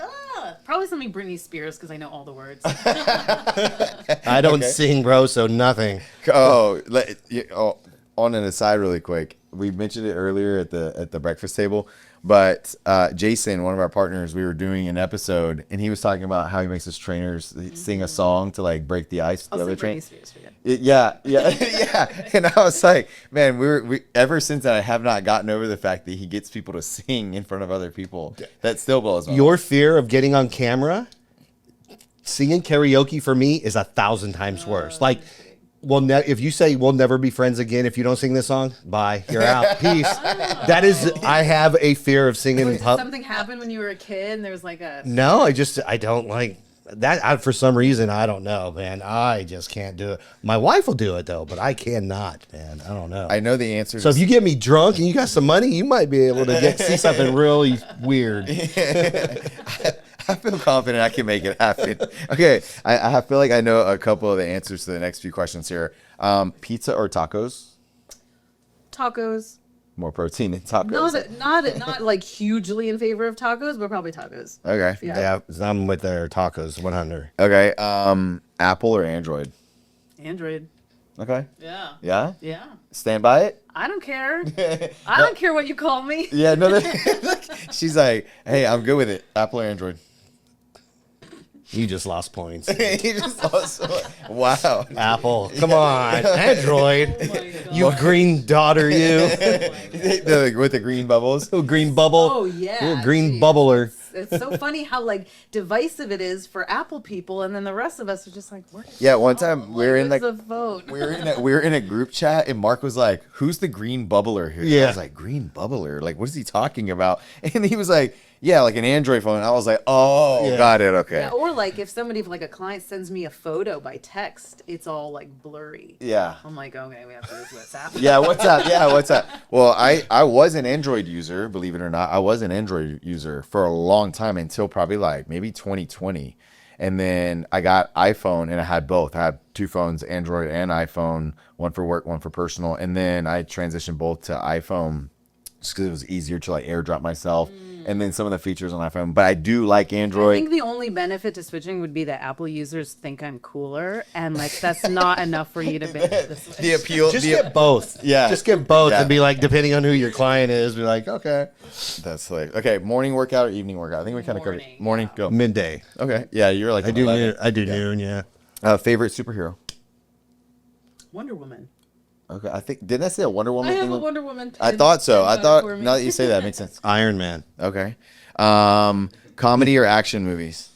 Probably something Britney Spears because I know all the words. I don't sing, bro, so nothing. On an aside really quick, we mentioned it earlier at the breakfast table, but Jason, one of our partners, we were doing an episode and he was talking about how he makes his trainers sing a song to like break the ice. I'll sing Britney Spears for you. Yeah. And I was like, man, we ever since then I have not gotten over the fact that he gets people to sing in front of other people. That still blows my mind. Your fear of getting on camera, singing karaoke for me is 1,000 times worse. Like, well, if you say we'll never be friends again if you don't sing this song, bye, you're out, peace. That is, I have a fear of singing. Did something happen when you were a kid and there was like a... No, I don't like that. For some reason, I don't know, man. I just can't do it. My wife will do it though, but I cannot, man. I don't know. I know the answer. So if you get me drunk and you got some money, you might be able to see something really weird. I feel confident I can make it happen. Okay, I feel like I know a couple of the answers to the next few questions here. Pizza or tacos? Tacos. More protein in tacos. Not like hugely in favor of tacos, but probably tacos. Okay. Yeah, I'm with their tacos, 100. Okay. Apple or Android? Android. Okay. Yeah. Yeah? Yeah. Stand by it? I don't care. I don't care what you call me. Yeah, no. She's like, hey, I'm good with it. Apple or Android? You just lost points. Wow. Apple. Come on. Android. Oh you green daughter, you. With the green bubbles. Little green bubble. Oh, yeah. Little green bubbler. It's so funny how like divisive it is for Apple people, and then the rest of us are just like, what? Yeah, one time we were in the vote. we were in a group chat, and Mark was like, "Who's the green bubbler here?" Yeah. I was like, "Green bubbler? Like, what is he talking about?" And he was like, "Yeah, like an Android phone." I was like, "Oh, Yeah. got it. Okay." Yeah, or like if somebody, like a client sends me a photo by text, it's all like blurry. Yeah. I'm like, okay, we have to use WhatsApp. Yeah, WhatsApp. Yeah, WhatsApp. Well, I was an Android user, believe it or not. I was an Android user for a long time until probably like maybe 2020. And then I got iPhone and I had both. I had two phones, Android and iPhone, one for work, one for personal. And then I transitioned both to iPhone just because it was easier to like airdrop myself. And then some of the features on iPhone, but I do like I Android. think the only benefit to switching would be that Apple users think I'm cooler, and like that's not enough for you to make the switch. The appeal, Just get both. Yeah. Just get both Yeah. and be like, depending on who your client is, be like, okay. that's like okay. Morning workout or evening workout? I think we kind of covered Morning, morning. Go. Midday. Okay, yeah, you're like I do 11. noon. I do noon, yeah. Favorite superhero? Wonder Woman. Okay, I think didn't I say a Wonder Woman? I have thing? a Wonder Woman. I pin thought so. I for thought me. now that you say that, it makes sense. Iron Man. Okay, comedy or action movies?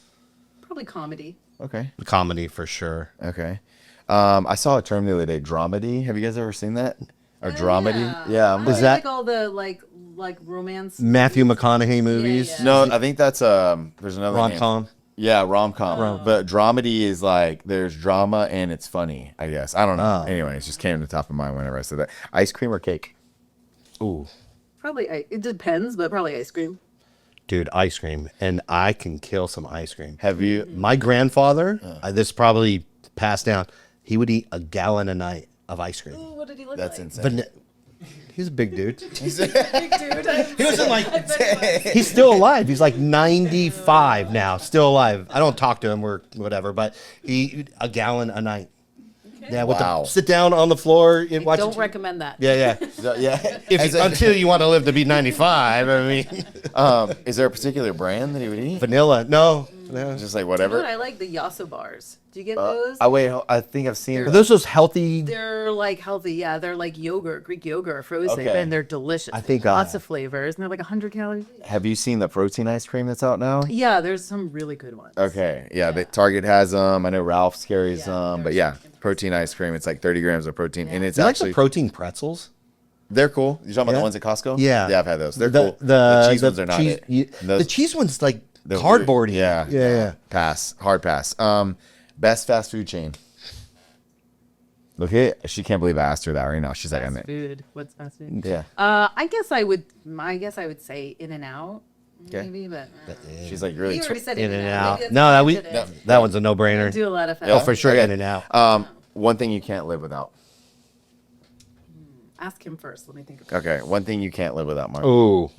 Probably comedy. Okay, Comedy for sure. okay. I saw a term the other day, dramedy. Have you guys ever seen that? Or dramedy? Yeah. I Is like that- like all the like romance? Matthew McConaughey movies. yeah. No, I think that's there's another name. Rom-com. Yeah, rom-com. But dramedy is like there's drama and it's funny, I guess. I don't know. Oh. Anyway, it just came to the top of mind whenever I said that. Ice cream or cake? Ooh. Probably it depends, but probably ice cream. Dude, ice cream. And I can kill some ice cream. Have you? My grandfather, this probably passed down, he would eat a gallon a night of ice cream. Ooh, what did he look That's like? insane. He's a big dude. Big dude. He wasn't like, he's still alive. He's like 95 now, still alive. I don't talk to him or whatever, but he a gallon a night. Yeah, with Wow. the sit down on the floor and watch. Don't recommend that. Yeah, yeah. Yeah. If you, until you want to live to be 95, I mean, Is there a particular brand that he would eat? vanilla. No, no. Just like You know whatever. what? I like the Yasso bars. Do you get those? I wait. I think I've seen. Are those healthy? They're like healthy. Yeah, they're like yogurt, Greek yogurt, frozen, Okay. and they're delicious. I think, lots of flavors, and they're like 100 calories. Have you seen the protein ice cream that's out now? Yeah, there's some really good ones. Okay. Yeah. The Target has them. I know Ralph's carries Yeah, them. But there's yeah, some- protein ice cream. It's like 30 grams of protein, and it's You like actually the protein pretzels? they're cool. You talking about Yeah. the ones at Costco? Yeah. Yeah, I've had those. They're The cool. The cheese ones are not cheese- it. the Those- cheese one's like they're cardboardy. weird. Yeah. Yeah. Pass. Hard pass. Best fast food chain. Look at she can't believe I asked her that right now. She's like, Fast I'm it. food. What's fast food? Yeah. I guess I would say In and Out. Okay. Maybe, but She's like really. you already said In and out. Maybe that's No, what that I we did it. that one's a no-brainer. Do a lot of fast. Oh, for sure, Okay. in and out. One thing you can't live without. Ask him first. Let me think. Of Okay. One thing you can't live without, Mark. Ooh,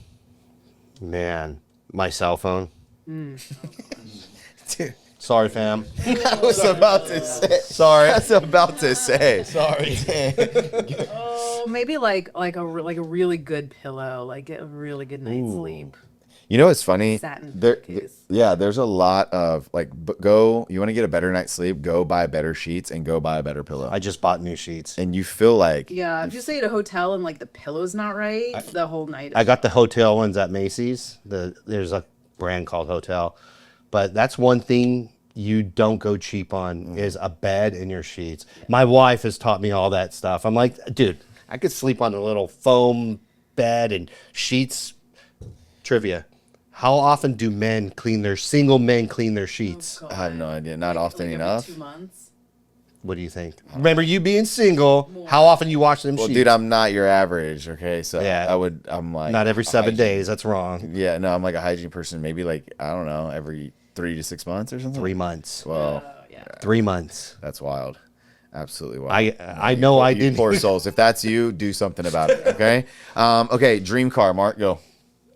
man, my cell phone. Dude, Sorry, fam. I was about to say. Sorry. I was about to say. Sorry. Oh, maybe like a really good pillow, like a really good night's sleep. You know what's funny? Satin There, case. yeah, there's a lot of like go. You want to get a better night's sleep? Go buy better sheets and go buy a better pillow. I just bought new sheets. And you feel like Yeah, if you stay at a hotel and like the pillow's not right, the whole night. I got the hotel ones at Macy's. There's a brand called Hotel, but that's one thing you don't go cheap on is a bed and your sheets. My wife has taught me all that stuff. I'm like, dude, I could sleep on a little foam bed and sheets. Trivia: how often do single men clean their sheets? I have no idea. Not often Like every enough. 2 months. What do you think? Remember you being single? How often you wash them Well, sheets? dude, I'm not your average. Okay, so Yeah. I'm like Not every a 7 hygiene- days. That's wrong. Yeah, no, I'm like a hygiene person. Maybe like I don't know, every 3 to 6 months or something. 3 months. Well, Yeah. 3 months. that's wild. Absolutely wild. I know I You didn't. poor souls. If that's you, do something about it. Okay. Okay. Dream car. Mark, go.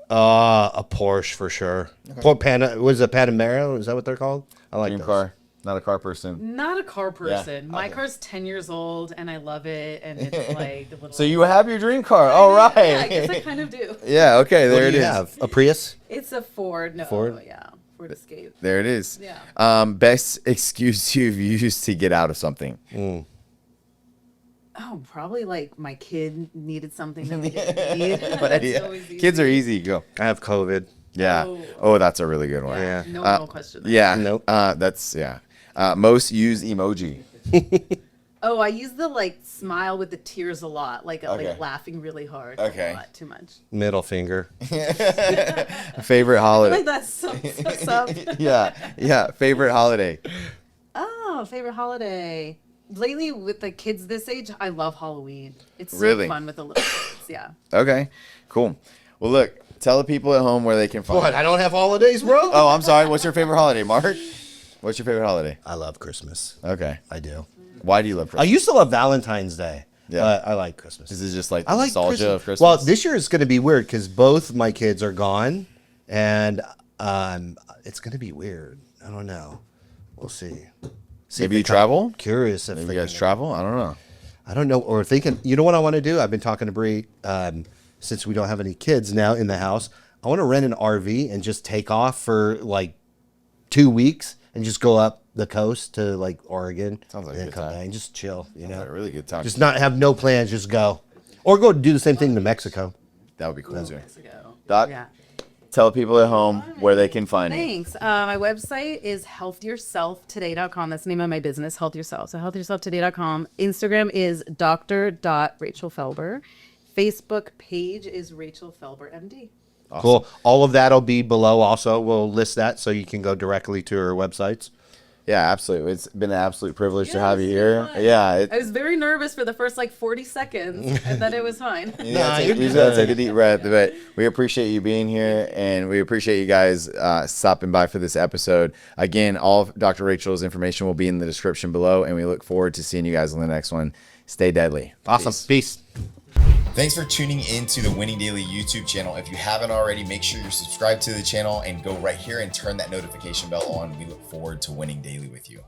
A Porsche for sure. Was it Panamera? Is that what they're called? I like Dream those. car. Not a car person. Not a car person. My okay. car's 10 years old and I love it. And it's like the little. So you have your dream car. All Yeah, I guess I right. kind of do. Yeah. Okay. What There do it you is. have? A Prius? It's a Ford. No. Ford? Yeah. Ford Escape. There it is. Yeah. Best excuse you've used to get out of something. Oh, probably like my kid needed something that they didn't need. But That's yeah, always easy. kids are easy. Go. I have COVID. Yeah. Oh. Oh, that's a really good one. Yeah. No question. there. Yeah. Nope. That's yeah. Most used emoji. Oh, I use the like smile with the tears a lot, like Okay. like laughing really hard. Okay. A lot, too much. Middle finger. Favorite holiday. Like that's so up. Yeah. Yeah. Favorite holiday. Oh, favorite holiday. Lately, with the kids this age, I love Halloween. It's so Really? fun with the little kids. Yeah. Okay. Cool. Well, look. Tell the people at home where they can find. What? I don't have holidays, bro? Oh, I'm sorry. What's your favorite holiday, Mark? What's your favorite holiday? I love Christmas. Okay. I do. Why do you love I Christmas? used to love Valentine's Day. Yeah. I like Christmas. This is just like I the like nostalgia of Christmas. Well, this year is going to be weird because both my kids are gone, and it's going to be weird. I don't know. We'll see. Maybe you travel? Curious if Maybe they you guys can- travel? I don't know. I don't know. Or thinking, you know what I want to do? I've been talking to Bree, since we don't have any kids now in the house. I want to rent an RV and just take off for like 2 weeks and just go up the coast to like Oregon. Sounds like and a then good come time. back and just chill, you know? A really good time. Just not have no plans, just go. Or go do the same thing to Mexico. That would be cool too. Ago. Doc, Yeah. tell people at home where they can find you. Thanks. My website is healthyourselftoday.com. That's the name of my business, Health Yourself. So healthyourselftoday.com. Instagram is dr.rachelfelber. Facebook page is Rachel Felber, MD. Awesome. Cool. All of that'll be below also. We'll list that so you can go directly to our websites. Yeah, absolutely. It's been an absolute privilege to Yeah, have you it's here. fun. Yeah. I was very nervous for the first like 40 seconds, and then it was fine. You just gotta take a deep breath. But we appreciate you being here, and we appreciate you guys stopping by for this episode. Again, all of Dr. Rachel's information will be in the description below, and we look forward to seeing you guys on the next one. Stay deadly. Awesome. Peace. Thanks for tuning into the Winning Daily YouTube channel. If you haven't already, make sure you're subscribed to the channel and go right here and turn that notification bell on. We look forward to winning daily with you.